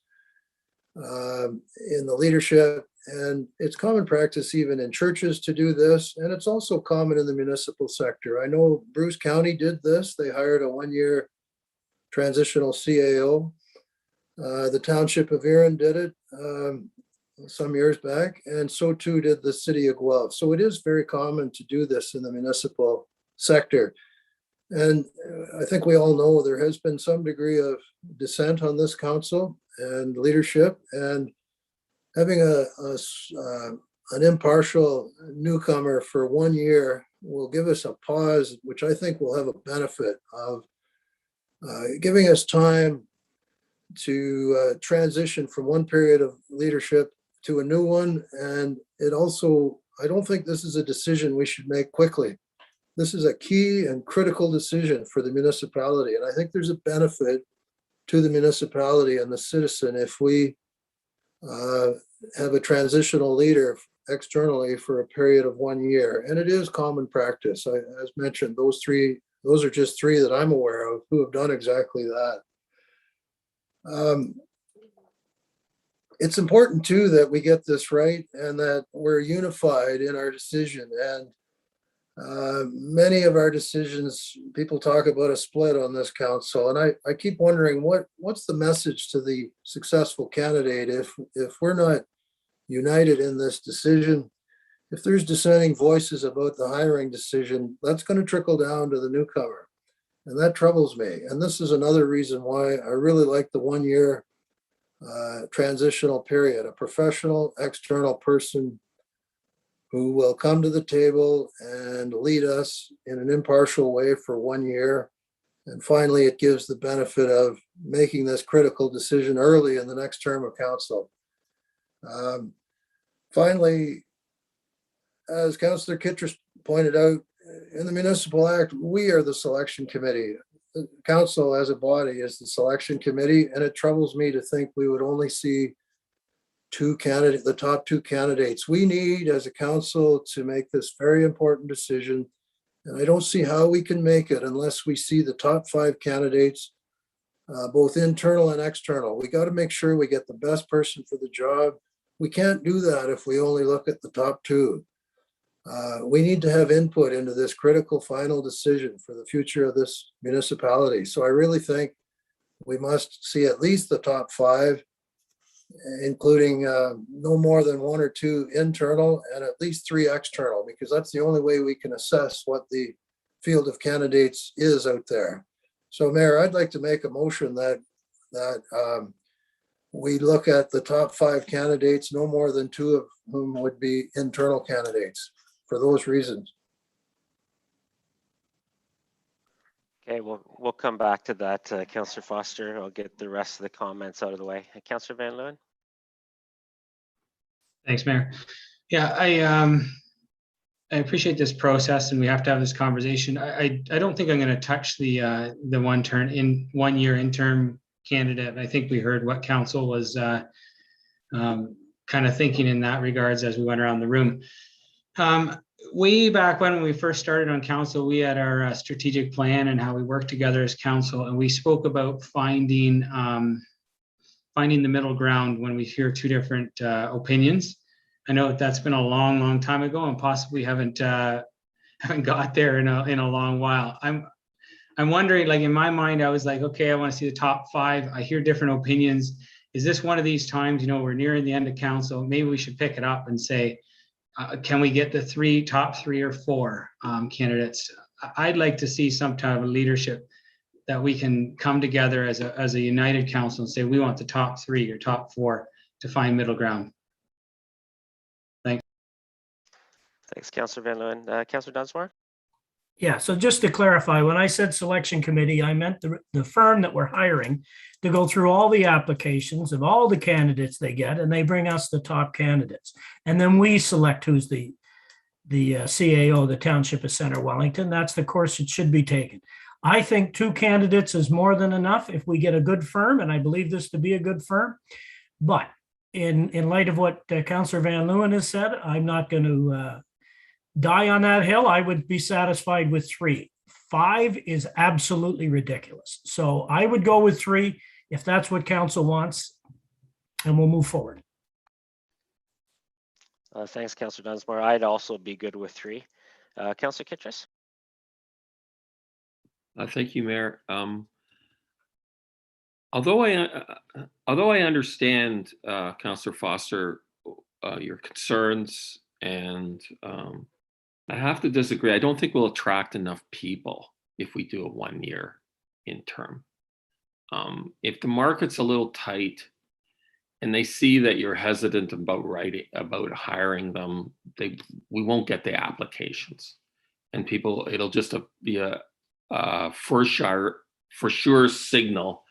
in the leadership. And it's common practice even in churches to do this. And it's also common in the municipal sector. I know Bruce County did this. They hired a 1-year transitional CAO. The Township of Erin did it some years back. And so too did the city of Guelph. So it is very common to do this in the municipal sector. And I think we all know there has been some degree of dissent on this council and leadership, and having an impartial newcomer for 1 year will give us a pause, which I think will have a benefit of giving us time to transition from one period of leadership to a new one. And it also, I don't think this is a decision we should make quickly. This is a key and critical decision for the municipality. And I think there's a benefit to the municipality and the citizen if we have a transitional leader externally for a period of 1 year. And it is common practice. As mentioned, those are just 3 that I'm aware of who have done exactly that. It's important too that we get this right and that we're unified in our decision. And many of our decisions, people talk about a split on this council, and I keep wondering what's the message to the successful candidate if we're not united in this decision. If there's dissenting voices about the hiring decision, that's going to trickle down to the newcomer, and that troubles me. And this is another reason why I really like the 1 year transitional period, a professional external person who will come to the table and lead us in an impartial way for 1 year. And finally, it gives the benefit of making this critical decision early in the next term of council. Finally, as Councillor Kittredge pointed out, in the Municipal Act, we are the selection committee. The council as a body is the selection committee, and it troubles me to think we would only see the top 2 candidates. We need as a council to make this very important decision. And I don't see how we can make it unless we see the top 5 candidates, both internal and external. We got to make sure we get the best person for the job. We can't do that if we only look at the top 2. We need to have input into this critical final decision for the future of this municipality. So I really think we must see at least the top 5, including no more than 1 or 2 internal and at least 3 external, because that's the only way we can assess what the field of candidates is out there. So Mayor, I'd like to make a motion that we look at the top 5 candidates, no more than 2 of whom would be internal candidates for those reasons. Okay, we'll come back to that, Councillor Foster. I'll get the rest of the comments out of the way. Councillor Van Leeuwen. Thanks, Mayor. Yeah, I appreciate this process, and we have to have this conversation. I don't think I'm going to touch the 1 year interim candidate. I think we heard what council was kind of thinking in that regards as we went around the room. Way back when we first started on council, we had our strategic plan and how we work together as council, and we spoke about finding finding the middle ground when we hear two different opinions. I know that's been a long, long time ago, and possibly haven't got there in a long while. I'm wondering, like in my mind, I was like, okay, I want to see the top 5. I hear different opinions. Is this one of these times, we're nearing the end of council, maybe we should pick it up and say, can we get the top 3 or 4 candidates? I'd like to see some type of leadership that we can come together as a united council and say, we want the top 3 or top 4 to find middle ground. Thanks. Thanks, Councillor Van Leeuwen. Councillor Dunsmore? Yeah, so just to clarify, when I said selection committee, I meant the firm that we're hiring to go through all the applications of all the candidates they get, and they bring us the top candidates. And then we select who's the CAO, the Township of Center Wellington. That's the course it should be taken. I think 2 candidates is more than enough if we get a good firm, and I believe this to be a good firm. But in light of what Councillor Van Leeuwen has said, I'm not going to die on that hill. I would be satisfied with 3. 5 is absolutely ridiculous. So I would go with 3 if that's what council wants, and we'll move forward. Thanks, Councillor Dunsmore. I'd also be good with 3. Councillor Kittrus? Thank you, Mayor. Although I understand, Councillor Foster, your concerns, and I have to disagree. I don't think we'll attract enough people if we do a 1-year interim. If the market's a little tight and they see that you're hesitant about hiring them, we won't get the applications, and it'll just be a for sure signal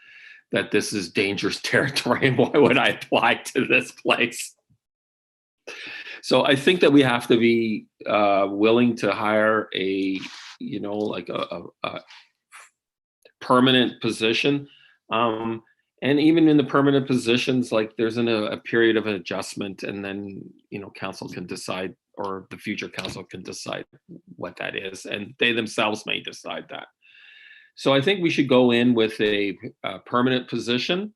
that this is dangerous territory, and why would I apply to this place? So I think that we have to be willing to hire a permanent position. And even in the permanent positions, like there's a period of adjustment, and then, council can decide, or the future council can decide what that is, and they themselves may decide that. So I think we should go in with a permanent position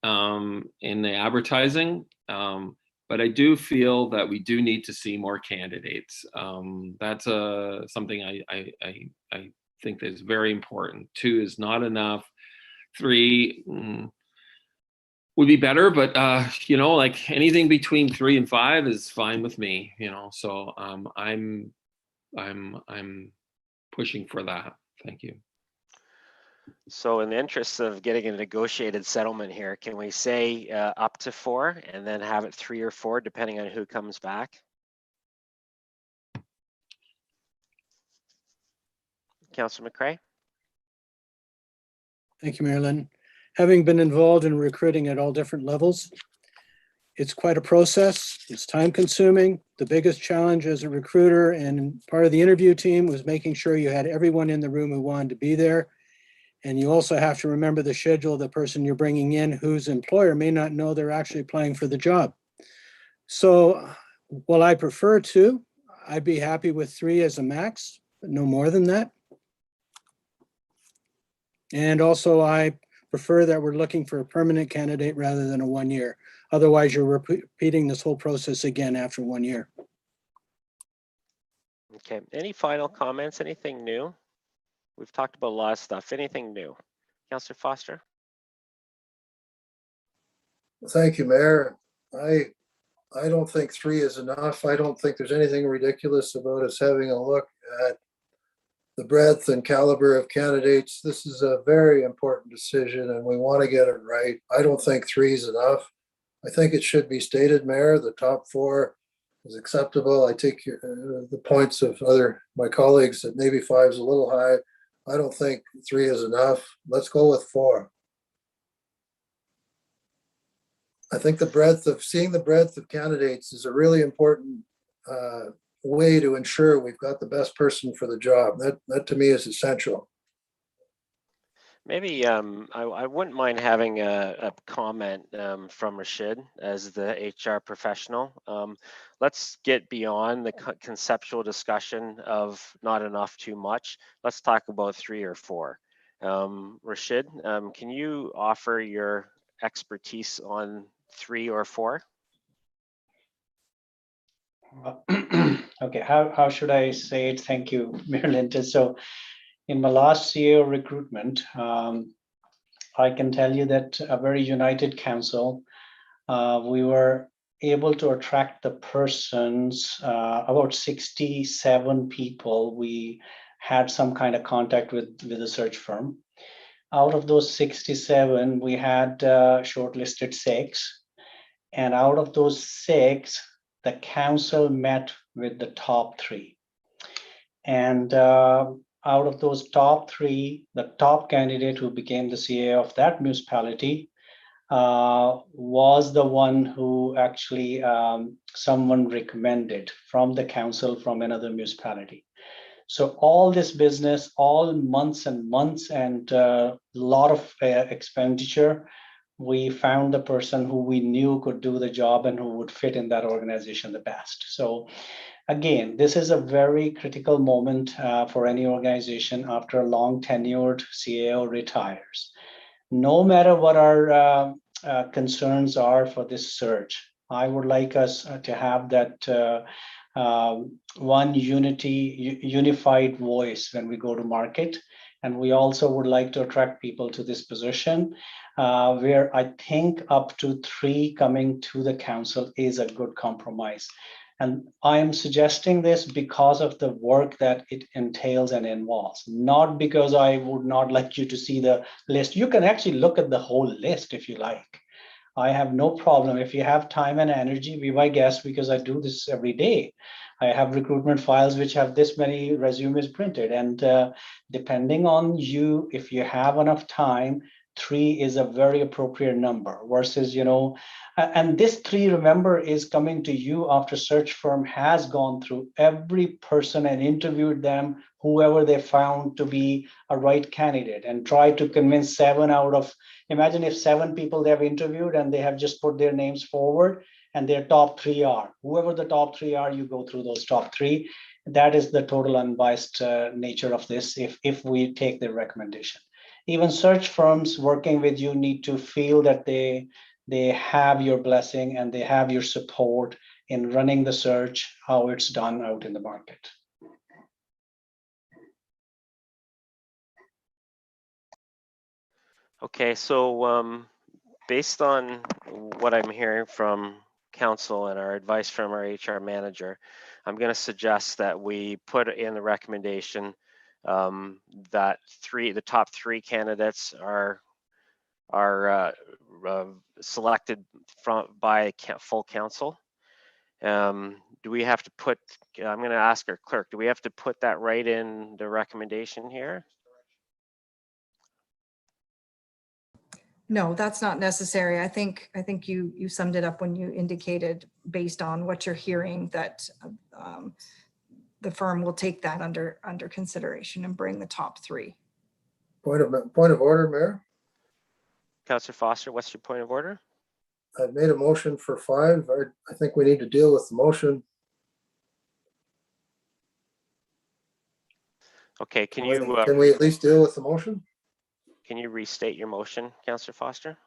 in the advertising. But I do feel that we do need to see more candidates. That's something I think is very important. 2 is not enough. 3 would be better, but like anything between 3 and 5 is fine with me. So I'm pushing for that. Thank you. So in the interest of getting a negotiated settlement here, can we say up to 4 and then have it 3 or 4 depending on who comes back? Councillor McCray? Thank you, Mayor Lynn. Having been involved in recruiting at all different levels, it's quite a process. It's time consuming. The biggest challenge as a recruiter and part of the interview team was making sure you had everyone in the room who wanted to be there. And you also have to remember the schedule of the person you're bringing in, whose employer may not know they're actually applying for the job. So while I prefer 2, I'd be happy with 3 as a max, but no more than that. And also I prefer that we're looking for a permanent candidate rather than a 1-year. Otherwise, you're repeating this whole process again after 1 year. Okay, any final comments, anything new? We've talked about a lot of stuff. Anything new? Councillor Foster? Thank you, Mayor. I don't think 3 is enough. I don't think there's anything ridiculous about us having a look at the breadth and caliber of candidates. This is a very important decision and we want to get it right. I don't think 3 is enough. I think it should be stated, Mayor, the top 4 is acceptable. I take the points of my colleagues that maybe 5 is a little high. I don't think 3 is enough. Let's go with 4. I think seeing the breadth of candidates is a really important way to ensure we've got the best person for the job. That to me is essential. Maybe I wouldn't mind having a comment from Rashid as the HR professional. Let's get beyond the conceptual discussion of not enough, too much. Let's talk about 3 or 4. Rashid, can you offer your expertise on 3 or 4? Okay, how should I say it? Thank you, Mayor Linton. So in my last CEO recruitment, I can tell you that a very united council, we were able to attract the persons, about 67 people. We had some kind of contact with a search firm. Out of those 67, we had shortlisted 6. And out of those 6, the council met with the top 3. And out of those top 3, the top candidate who became the CA of that municipality was the one who actually someone recommended from the council from another municipality. So all this business, all months and months and a lot of expenditure, we found the person who we knew could do the job and who would fit in that organization the best. So again, this is a very critical moment for any organization after a long tenured CAO retires. No matter what our concerns are for this search, I would like us to have that one unified voice when we go to market. And we also would like to attract people to this position where I think up to 3 coming to the council is a good compromise. And I am suggesting this because of the work that it entails and involves, not because I would not like you to see the list. You can actually look at the whole list if you like. I have no problem. If you have time and energy, be my guest, because I do this every day. I have recruitment files which have this many resumes printed. And depending on you, if you have enough time, 3 is a very appropriate number versus, you know, and this 3, remember, is coming to you after search firm has gone through every person and interviewed them, whoever they found to be a right candidate, and try to convince 7 out of, imagine if 7 people they have interviewed and they have just put their names forward and their top 3 are, whoever the top 3 are, you go through those top 3. That is the total unbiased nature of this if we take the recommendation. Even search firms working with you need to feel that they have your blessing and they have your support in running the search, how it's done out in the market. Okay, so based on what I'm hearing from council and our advice from our HR manager, I'm going to suggest that we put in the recommendation that the top 3 candidates are selected by full council. Do we have to put, I'm going to ask our clerk, do we have to put that right in the recommendation here? No, that's not necessary. I think you summed it up when you indicated, based on what you're hearing, that the firm will take that under consideration and bring the top 3. Point of order, Mayor. Councillor Foster, what's your point of order? I've made a motion for 5. I think we need to deal with the motion. Okay, can you Can we at least deal with the motion? Can you restate your motion, Councillor Foster?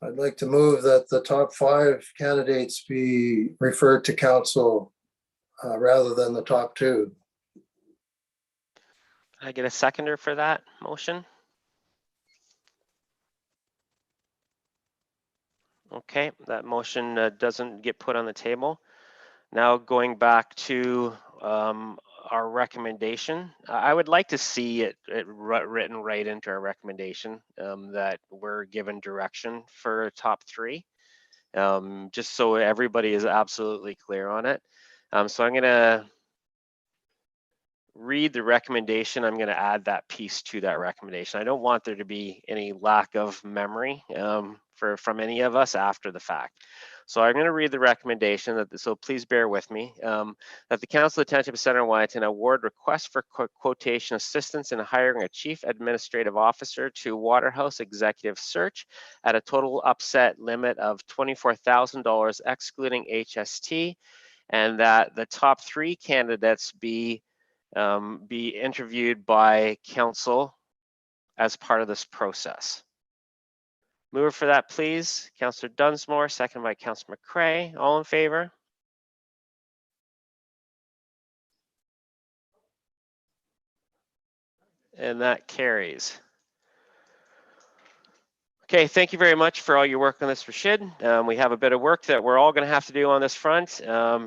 I'd like to move that the top 5 candidates be referred to council rather than the top 2. Can I get a seconder for that motion? Okay, that motion doesn't get put on the table. Now going back to our recommendation, I would like to see it written right into our recommendation that we're given direction for top 3, just so everybody is absolutely clear on it. So I'm going to read the recommendation. I'm going to add that piece to that recommendation. I don't want there to be any lack of memory from any of us after the fact. So I'm going to read the recommendation, so please bear with me, that the Council of the Township of Center Wellington award request for quotation assistance in hiring a Chief Administrative Officer to Waterhouse Executive Search at a total upset limit of $24,000 excluding HST, and that the top 3 candidates be interviewed by council as part of this process. Mover for that, please. Councillor Dunsmore, second by Councillor McCray. All in favor? And that carries. Okay, thank you very much for all your work on this, Rashid. We have a bit of work that we're all going to have to do on this front.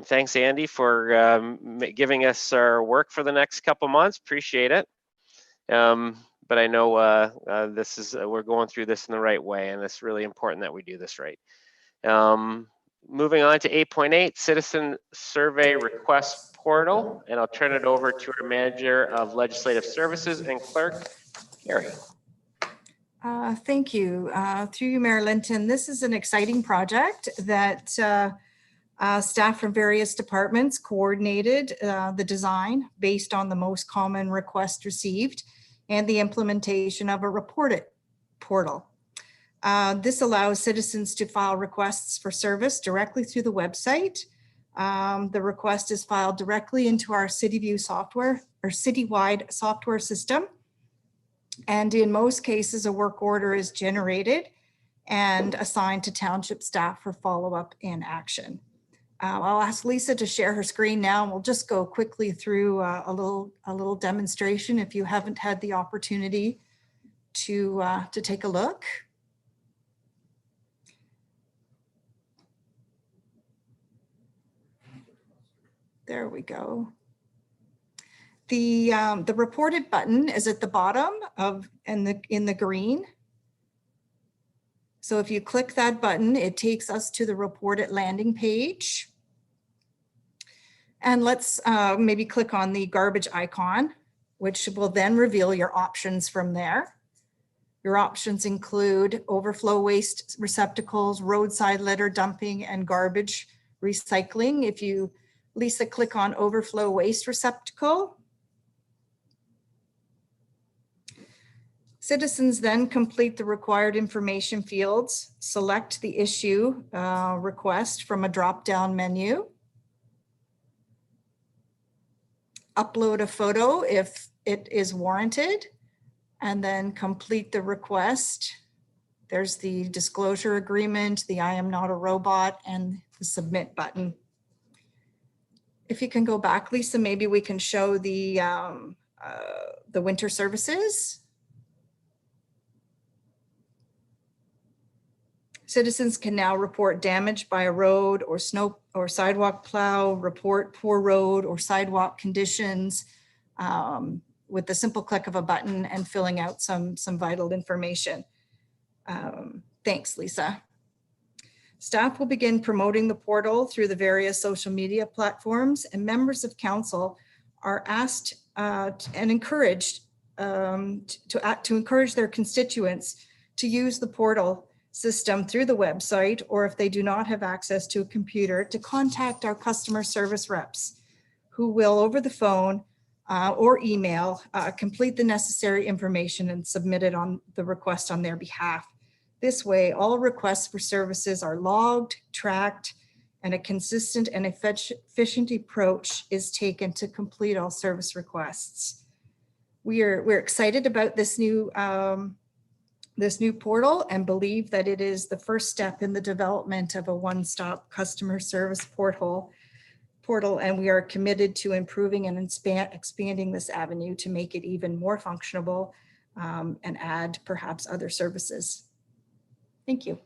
Thanks, Andy, for giving us our work for the next couple months. Appreciate it. But I know we're going through this in the right way, and it's really important that we do this right. Moving on to 8.8, Citizen Survey Request Portal, and I'll turn it over to our Manager of Legislative Services and Clerk, Carrie. Thank you. Through you, Mayor Linton, this is an exciting project that staff from various departments coordinated the design based on the most common request received and the implementation of a reported portal. This allows citizens to file requests for service directly through the website. The request is filed directly into our CityView software or citywide software system. And in most cases, a work order is generated and assigned to township staff for follow-up and action. I'll ask Lisa to share her screen now, and we'll just go quickly through a little demonstration if you haven't had the opportunity to take a look. There we go. The reported button is at the bottom in the green. So if you click that button, it takes us to the reported landing page. And let's maybe click on the garbage icon, which will then reveal your options from there. Your options include overflow waste receptacles, roadside litter dumping, and garbage recycling. If you, Lisa, click on overflow waste receptacle, citizens then complete the required information fields, select the issue request from a drop-down menu, upload a photo if it is warranted, and then complete the request. There's the disclosure agreement, the I am not a robot, and the submit button. If you can go back, Lisa, maybe we can show the winter services. Citizens can now report damage by a road or snow or sidewalk plow, report poor road or sidewalk conditions with the simple click of a button and filling out some vital information. Thanks, Lisa. Staff will begin promoting the portal through the various social media platforms, and members of council are asked and encouraged to encourage their constituents to use the portal system through the website, or if they do not have access to a computer, to contact our customer service reps, who will over the phone or email complete the necessary information and submit it on the request on their behalf. This way, all requests for services are logged, tracked, and a consistent and efficient approach is taken to complete all service requests. We're excited about this new portal and believe that it is the first step in the development of a one-stop customer service portal, and we are committed to improving and expanding this avenue to make it even more functional and add perhaps other services. Thank you.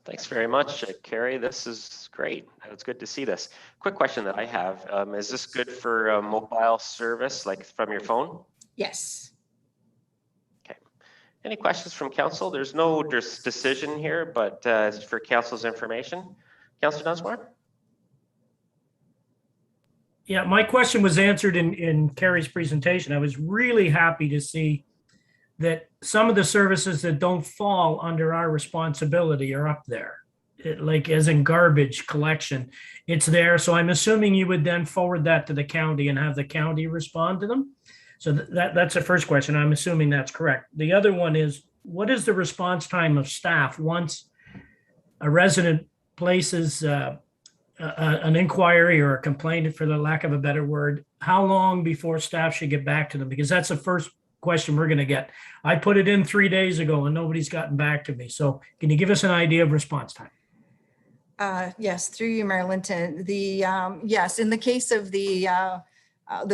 Thanks very much, Carrie. This is great. It's good to see this. Quick question that I have, is this good for mobile service, like from your phone? Yes. Okay. Any questions from council? There's no decision here, but it's for council's information. Councillor Dunsmore? Yeah, my question was answered in Carrie's presentation. I was really happy to see that some of the services that don't fall under our responsibility are up there, like as in garbage collection. It's there. So I'm assuming you would then forward that to the county and have the county respond to them. So that's the first question. I'm assuming that's correct. The other one is, what is the response time of staff once a resident places an inquiry or a complaint, for the lack of a better word? How long before staff should get back to them? Because that's the first question we're going to get. I put it in 3 days ago and nobody's gotten back to me. So can you give us an idea of response time? Yes, through you, Mayor Linton. Yes, in the case of the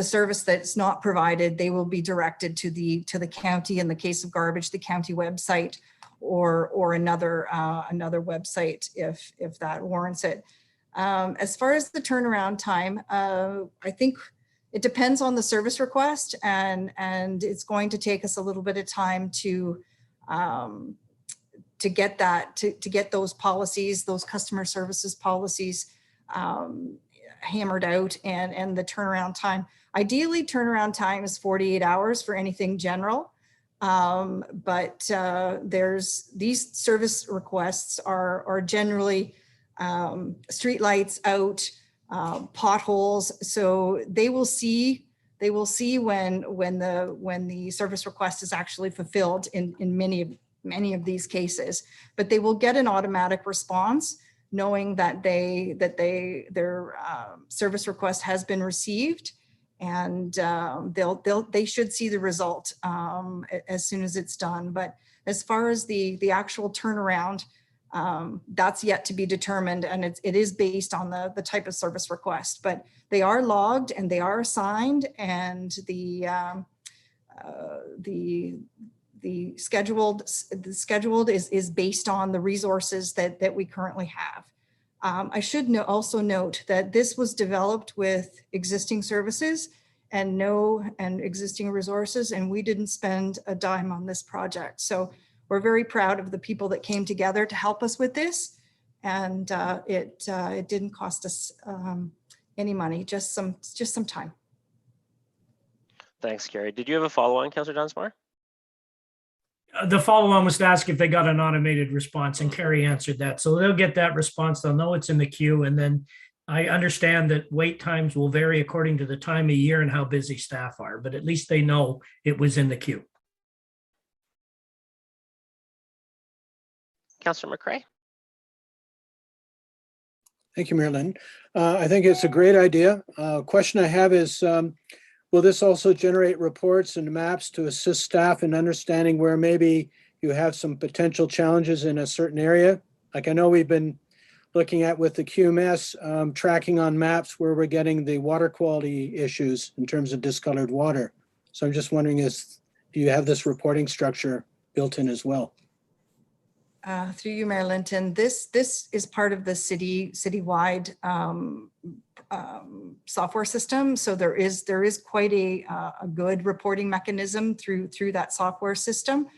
service that's not provided, they will be directed to the county. In the case of garbage, the county website or another website if that warrants it. As far as the turnaround time, I think it depends on the service request, and it's going to take us a little bit of time to get that, to get those policies, those customer services policies hammered out, and the turnaround time. Ideally, turnaround time is 48 hours for anything general. But there's these service requests are generally street lights out, potholes. So they will see when the service request is actually fulfilled in many of these cases, but they will get an automatic response knowing that their service request has been received, and they should see the result as soon as it's done. But as far as the actual turnaround, that's yet to be determined, and it is based on the type of service request. But they are logged and they are assigned, and the scheduled is based on the resources that we currently have. I should also note that this was developed with existing services and existing resources, and we didn't spend a dime on this project. So we're very proud of the people that came together to help us with this, and it didn't cost us any money, just some time. Thanks, Carrie. Did you have a follow-on, Councillor Dunsmore? The follow-on was to ask if they got an automated response, and Carrie answered that. So they'll get that response. They'll know it's in the queue. And then I understand that wait times will vary according to the time of year and how busy staff are, but at least they know it was in the queue. Councillor McCray? Thank you, Mayor Lynn. I think it's a great idea. Question I have is, will this also generate reports and maps to assist staff in understanding where maybe you have some potential challenges in a certain area? Like I know we've been looking at with the QMS, tracking on maps where we're getting the water quality issues in terms of discolored water. So I'm just wondering, do you have this reporting structure built in as well? Through you, Mayor Linton, this is part of the citywide software system. So there is quite a good reporting mechanism through that software system.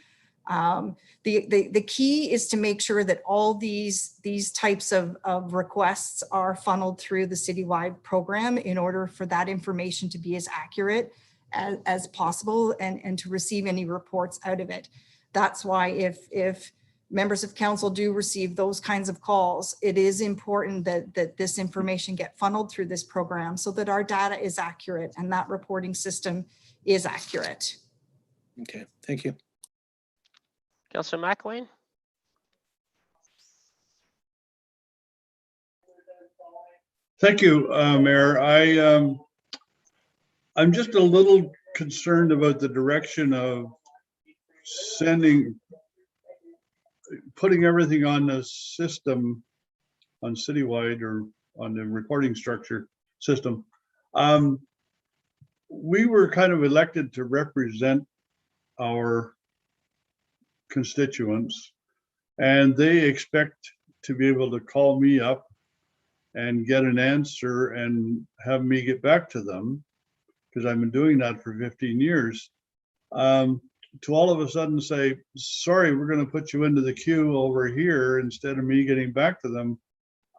The key is to make sure that all these types of requests are funneled through the citywide program in order for that information to be as accurate as possible and to receive any reports out of it. That's why if members of council do receive those kinds of calls, it is important that this information get funneled through this program so that our data is accurate and that reporting system is accurate. Okay, thank you. Councillor McElwain? Thank you, Mayor. I'm just a little concerned about the direction of putting everything on the system, on citywide or on the reporting structure system. We were kind of elected to represent our constituents, and they expect to be able to call me up and get an answer and have me get back to them, because I've been doing that for 15 years. To all of a sudden say, sorry, we're going to put you into the queue over here instead of me getting back to them.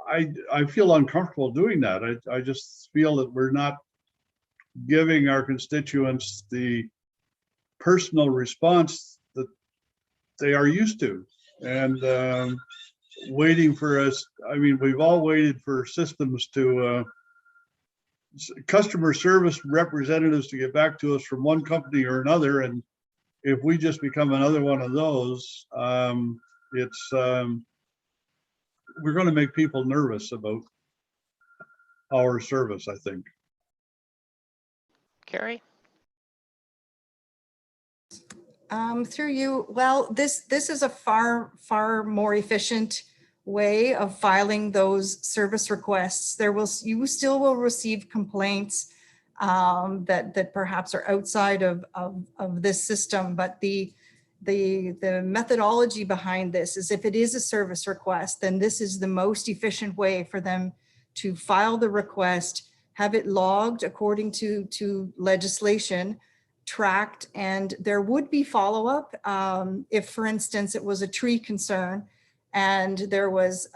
I feel uncomfortable doing that. I just feel that we're not giving our constituents the personal response that they are used to, and waiting for us. I mean, we've all waited for systems to customer service representatives to get back to us from one company or another, and if we just become another one of those, we're going to make people nervous about our service, I think. Carrie? Through you, well, this is a far more efficient way of filing those service requests. You still will receive complaints that perhaps are outside of this system, but the methodology behind this is if it is a service request, then this is the most efficient way for them to file the request, have it logged according to legislation, tracked, and there would be follow-up if, for instance, it was a tree concern and there was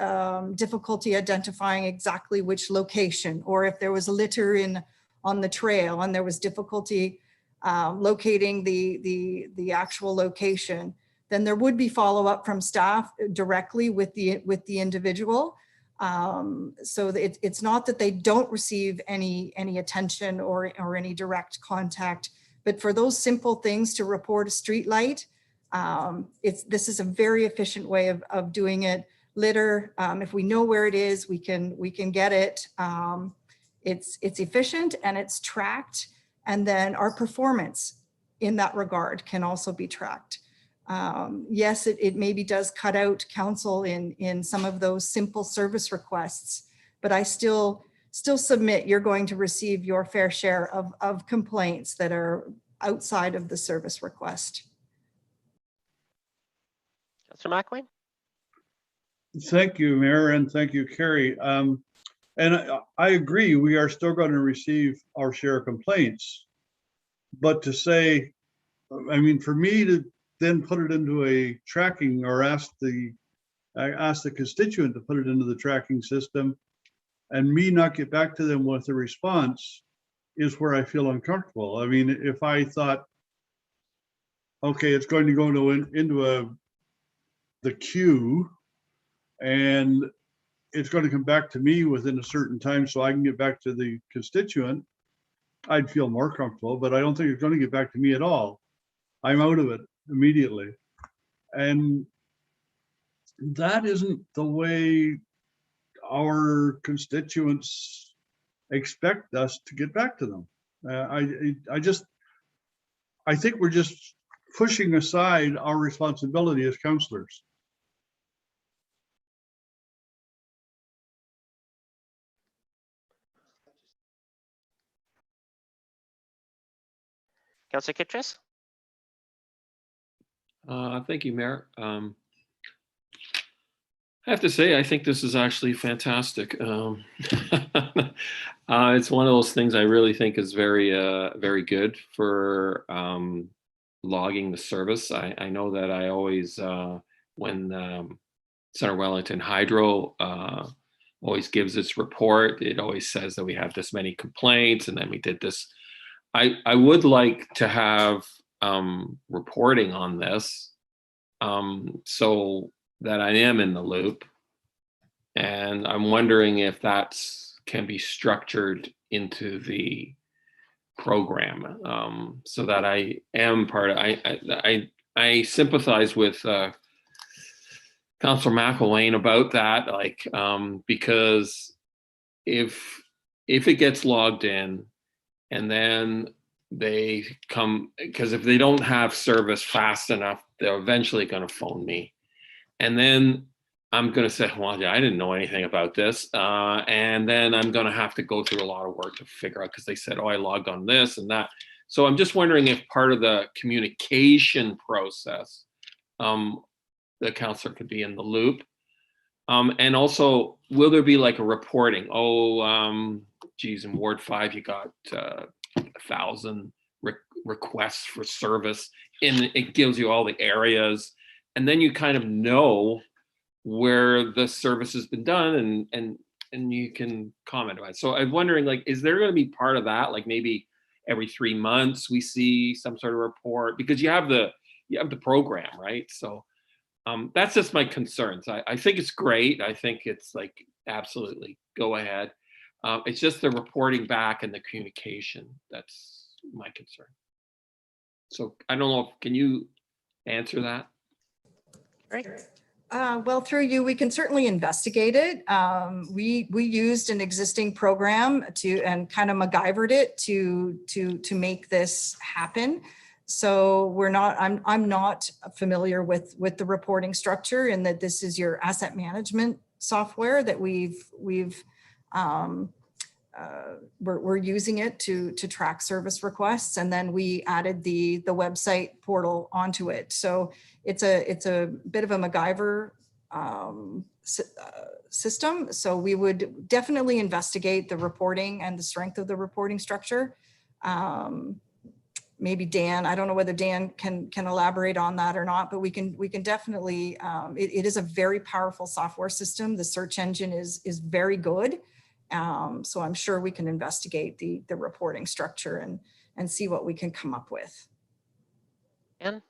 difficulty identifying exactly which location, or if there was litter on the trail and there was difficulty locating the actual location, then there would be follow-up from staff directly with the individual. So it's not that they don't receive any attention or any direct contact, but for those simple things to report a street light, this is a very efficient way of doing it. Litter, if we know where it is, we can get it. It's efficient and it's tracked, and then our performance in that regard can also be tracked. Yes, it maybe does cut out council in some of those simple service requests, but I still submit you're going to receive your fair share of complaints that are outside of the service request. Councillor McElwain? Thank you, Mayor, and thank you, Carrie. And I agree, we are still going to receive our share of complaints. But to say, I mean, for me to then put it into a tracking or ask the constituent to put it into the tracking system and me not get back to them with a response is where I feel uncomfortable. I mean, if I thought, okay, it's going to go into the queue and it's going to come back to me within a certain time so I can get back to the constituent, I'd feel more comfortable, but I don't think it's going to get back to me at all. I'm out of it immediately. And that isn't the way our constituents expect us to get back to them. I think we're just pushing aside our responsibility as councillors. Councillor Kittress? Thank you, Mayor. I have to say, I think this is actually fantastic. It's one of those things I really think is very, very good for logging the service. I know that I always, when Center Wellington Hydro always gives its report, it always says that we have this many complaints and then we did this. I would like to have reporting on this so that I am in the loop. And I'm wondering if that can be structured into the program so that I am part of, I sympathize with Councillor McElwain about that, like, because if it gets logged in and then they come, because if they don't have service fast enough, they're eventually going to phone me. And then I'm going to say, well, yeah, I didn't know anything about this. And then I'm going to have to go through a lot of work to figure out, because they said, oh, I logged on this and that. So I'm just wondering if part of the communication process, the councillor could be in the loop. And also, will there be like a reporting? Oh, geez, in Ward 5, you got 1,000 requests for service, and it gives you all the areas. And then you kind of know where the service has been done and you can comment on it. So I'm wondering, like, is there going to be part of that? Like maybe every 3 months we see some sort of report, because you have the program, right? So that's just my concerns. I think it's great. I think it's like, absolutely go ahead. It's just the reporting back and the communication. That's my concern. So I don't know, can you answer that? Right. Well, through you, we can certainly investigate it. We used an existing program and kind of MacGyvered it to make this happen. So I'm not familiar with the reporting structure, and that this is your asset management software that we're using it to track service requests, and then we added the website portal onto it. So it's a bit of a MacGyver system. So we would definitely investigate the reporting and the strength of the reporting structure. Maybe Dan, I don't know whether Dan can elaborate on that or not, but we can definitely, it is a very powerful software system. The search engine is very good. So I'm sure we can investigate the reporting structure and see what we can come up with. Dan?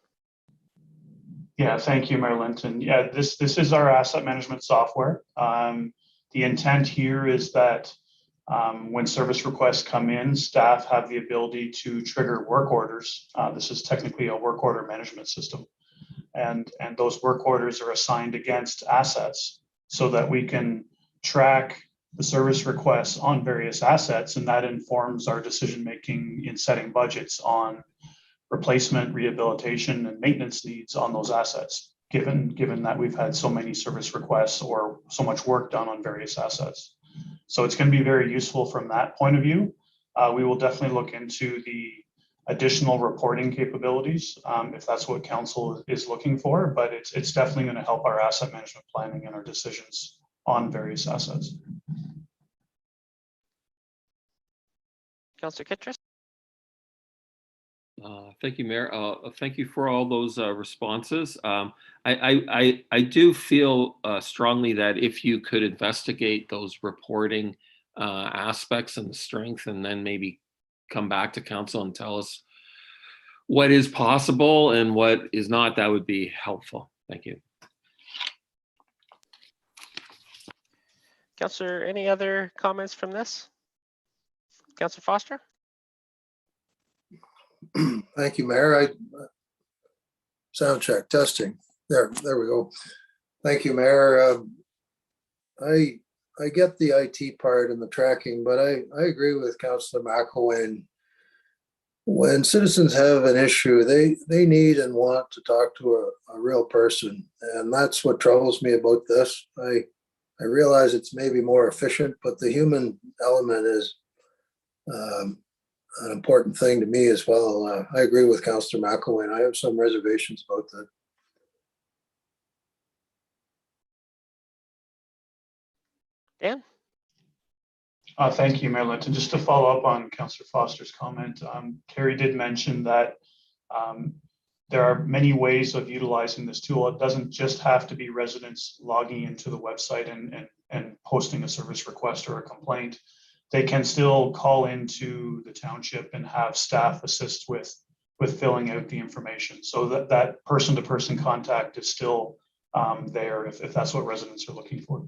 Yeah, thank you, Mayor Linton. Yeah, this is our asset management software. The intent here is that when service requests come in, staff have the ability to trigger work orders. This is technically a work order management system. And those work orders are assigned against assets so that we can track the service requests on various assets, and that informs our decision-making in setting budgets on replacement, rehabilitation, and maintenance needs on those assets, given that we've had so many service requests or so much work done on various assets. So it's going to be very useful from that point of view. We will definitely look into the additional reporting capabilities if that's what council is looking for, but it's definitely going to help our asset management planning and our decisions on various assets. Councillor Kittredge? Thank you, Mayor. Thank you for all those responses. I do feel strongly that if you could investigate those reporting aspects and the strength, and then maybe come back to council and tell us what is possible and what is not, that would be helpful. Thank you. Councillor, any other comments from this? Councillor Foster? Thank you, Mayor. Sound check, testing. There we go. Thank you, Mayor. I get the IT part and the tracking, but I agree with Councillor McElwain. When citizens have an issue, they need and want to talk to a real person, and that's what troubles me about this. I realize it's maybe more efficient, but the human element is an important thing to me as well. I agree with Councillor McElwain. I have some reservations about that. Dan? Thank you, Mayor Linton. Just to follow up on Councillor Foster's comment, Carrie did mention that there are many ways of utilizing this tool. It doesn't just have to be residents logging into the website and posting a service request or a complaint. They can still call into the township and have staff assist with filling out the information. So that person-to-person contact is still there if that's what residents are looking for.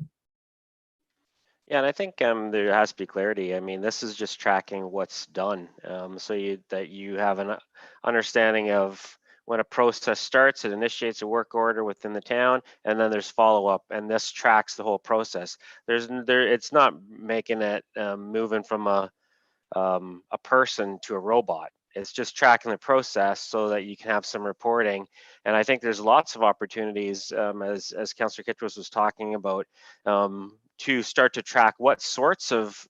Yeah, and I think there has to be clarity. I mean, this is just tracking what's done, so that you have an understanding of when a process starts, it initiates a work order within the town, and then there's follow-up, and this tracks the whole process. It's not making it moving from a person to a robot. It's just tracking the process so that you can have some reporting. And I think there's lots of opportunities, as Councillor Kittredge was talking about, to start to track what sorts of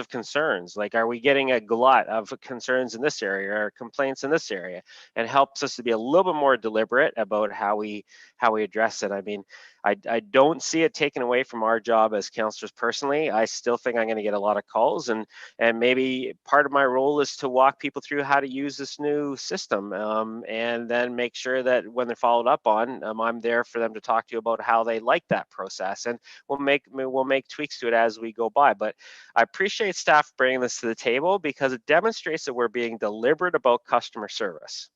concerns, like, are we getting a glut of concerns in this area or complaints in this area, and helps us to be a little bit more deliberate about how we address it. I mean, I don't see it taken away from our job as councillors personally. I still think I'm going to get a lot of calls, and maybe part of my role is to walk people through how to use this new system, and then make sure that when they're followed up on, I'm there for them to talk to you about how they like that process, and we'll make tweaks to it as we go by. But I appreciate staff bringing this to the table because it demonstrates that we're being deliberate about customer service.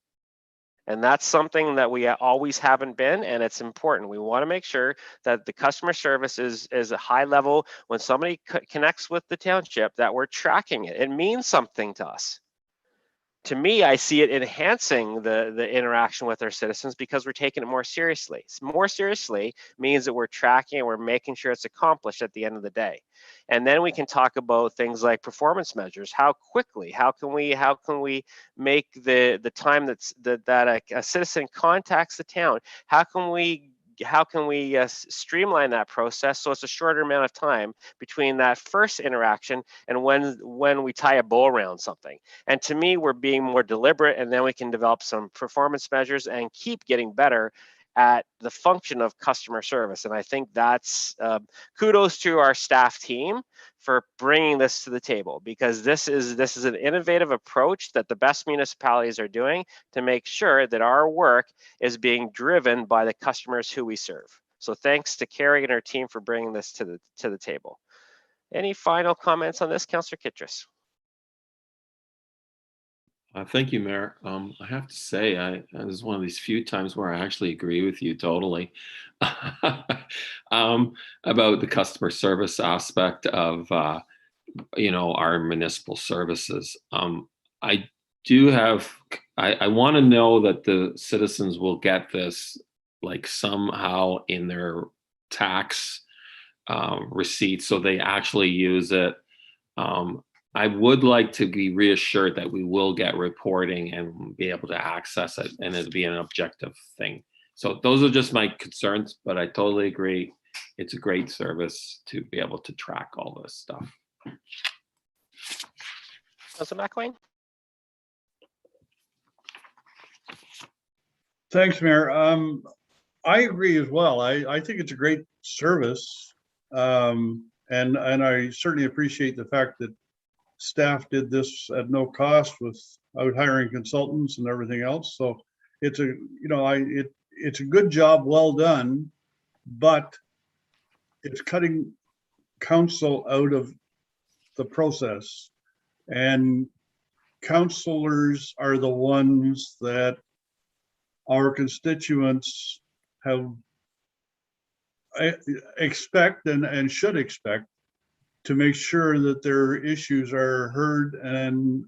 And that's something that we always haven't been, and it's important. We want to make sure that the customer service is a high level. When somebody connects with the township, that we're tracking it. It means something to us. to me, I see it enhancing the interaction with our citizens because we're taking it more seriously. More seriously means that we're tracking and we're making sure it's accomplished at the end of the day. And then we can talk about things like performance measures. How quickly? How can we make the time that a citizen contacts the town? How can we streamline that process so it's a shorter amount of time between that first interaction and when we tie a bow around something? And to me, we're being more deliberate, and then we can develop some performance measures and keep getting better at the function of customer service. And I think that's kudos to our staff team for bringing this to the table, because this is an innovative approach that the best municipalities are doing to make sure that our work is being driven by the customers who we serve. So thanks to Carrie and her team for bringing this to the table. Any final comments on this, Councillor Kittredge? Thank you, Mayor. I have to say, this is one of these few times where I actually agree with you totally about the customer service aspect of, our municipal services. I want to know that the citizens will get this like somehow in their tax receipts, so they actually use it. I would like to be reassured that we will get reporting and be able to access it, and it'll be an objective thing. So those are just my concerns, but I totally agree. It's a great service to be able to track all this stuff. Councillor McElwain? Thanks, Mayor. I agree as well. I think it's a great service. And I certainly appreciate the fact that staff did this at no cost without hiring consultants and everything else. So it's it's a good job, well done, but it's cutting council out of the process. And councillors are the ones that our constituents expect and should expect to make sure that their issues are heard and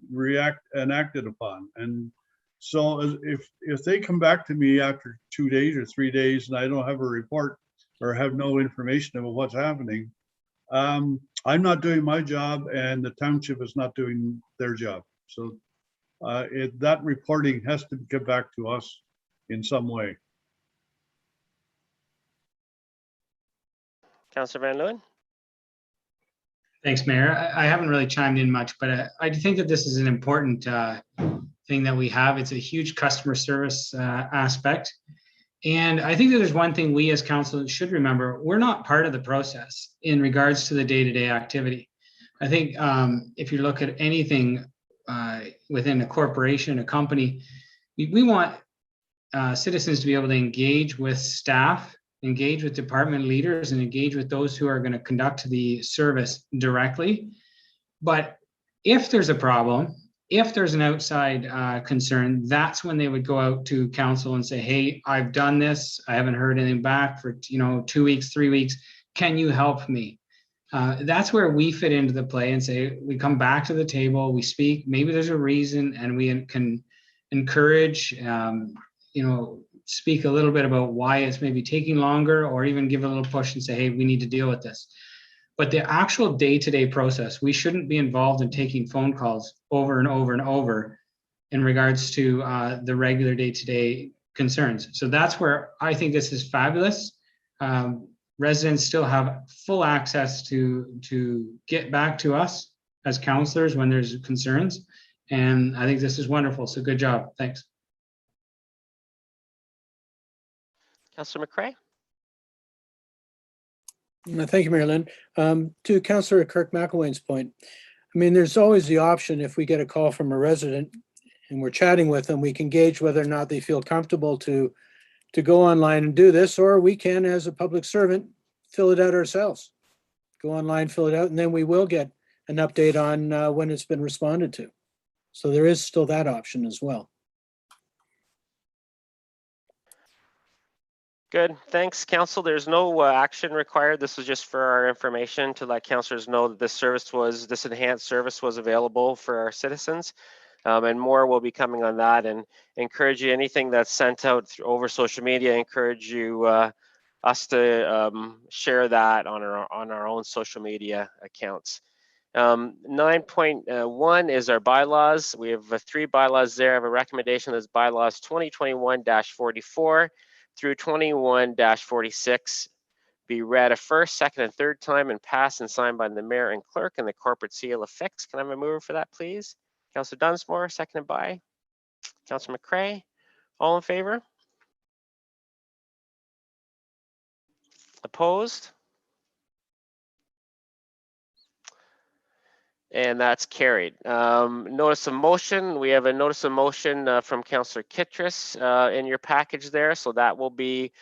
acted upon. And so if they come back to me after 2 days or 3 days and I don't have a report or have no information about what's happening, I'm not doing my job and the township is not doing their job. So that reporting has to get back to us in some way. Councillor Van Leeuwen? Thanks, Mayor. I haven't really chimed in much, but I think that this is an important thing that we have. It's a huge customer service aspect. And I think that there's one thing we as council should remember: we're not part of the process in regards to the day-to-day activity. I think if you look at anything within a corporation, a company, we want citizens to be able to engage with staff, engage with department leaders, and engage with those who are going to conduct the service directly. But if there's a problem, if there's an outside concern, that's when they would go out to council and say, hey, I've done this, I haven't heard anything back for 2 weeks, 3 weeks, can you help me? That's where we fit into the play and say, we come back to the table, we speak, maybe there's a reason, and we can encourage, speak a little bit about why it's maybe taking longer, or even give a little push and say, hey, we need to deal with this. But the actual day-to-day process, we shouldn't be involved in taking phone calls over and over and over in regards to the regular day-to-day concerns. So that's where I think this is fabulous. Residents still have full access to get back to us as councillors when there's concerns. And I think this is wonderful. So good job. Thanks. Councillor McCray? Thank you, Mayor Lynn. To Councillor Kirk McElwain's point, I mean, there's always the option, if we get a call from a resident and we're chatting with them, we can gauge whether or not they feel comfortable to go online and do this, or we can, as a public servant, fill it out ourselves. Go online, fill it out, and then we will get an update on when it's been responded to. So there is still that option as well. Good, thanks, Council. There's no action required. This was just for our information to let councillors know that this enhanced service was available for our citizens. And more will be coming on that, and encourage you, anything that's sent out over social media, encourage you us to share that on our own social media accounts. 9.1 is our bylaws. We have 3 bylaws there. I have a recommendation that's bylaws 2021-44 through 21-46 be read a first, second, and third time and passed and signed by the mayor and clerk and the corporate seal affixed. Can I have a mover for that, please? Councillor Dunsmore, seconded by Councillor McCray. All in favor? Opposed? And that's carried. Notice of motion. We have a notice of motion from Councillor Kittredge in your package there. So that will be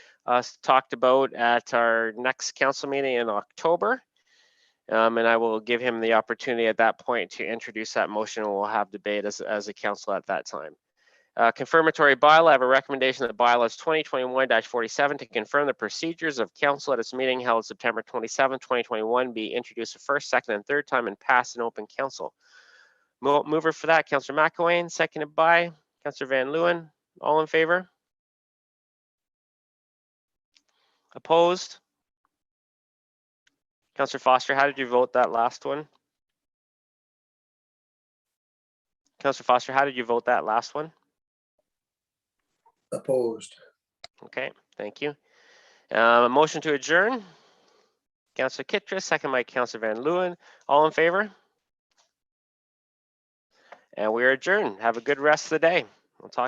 talked about at our next council meeting in October. And I will give him the opportunity at that point to introduce that motion, and we'll have debate as a council at that time. Confirmatory bylaw, I have a recommendation that bylaws 2021-47 to confirm the procedures of council at its meeting held September 27, 2021 be introduced a first, second, and third time and passed in open council. Mover for that, Councillor McElwain, seconded by Councillor Van Leeuwen. All in favor? Opposed? Councillor Foster, how did you vote that last one? Councillor Foster, how did you vote that last one? Opposed. Okay, thank you. A motion to adjourn. Councillor Kittredge, second by Councillor Van Leeuwen. All in favor? And we are adjourned. Have a good rest of the day. We'll talk.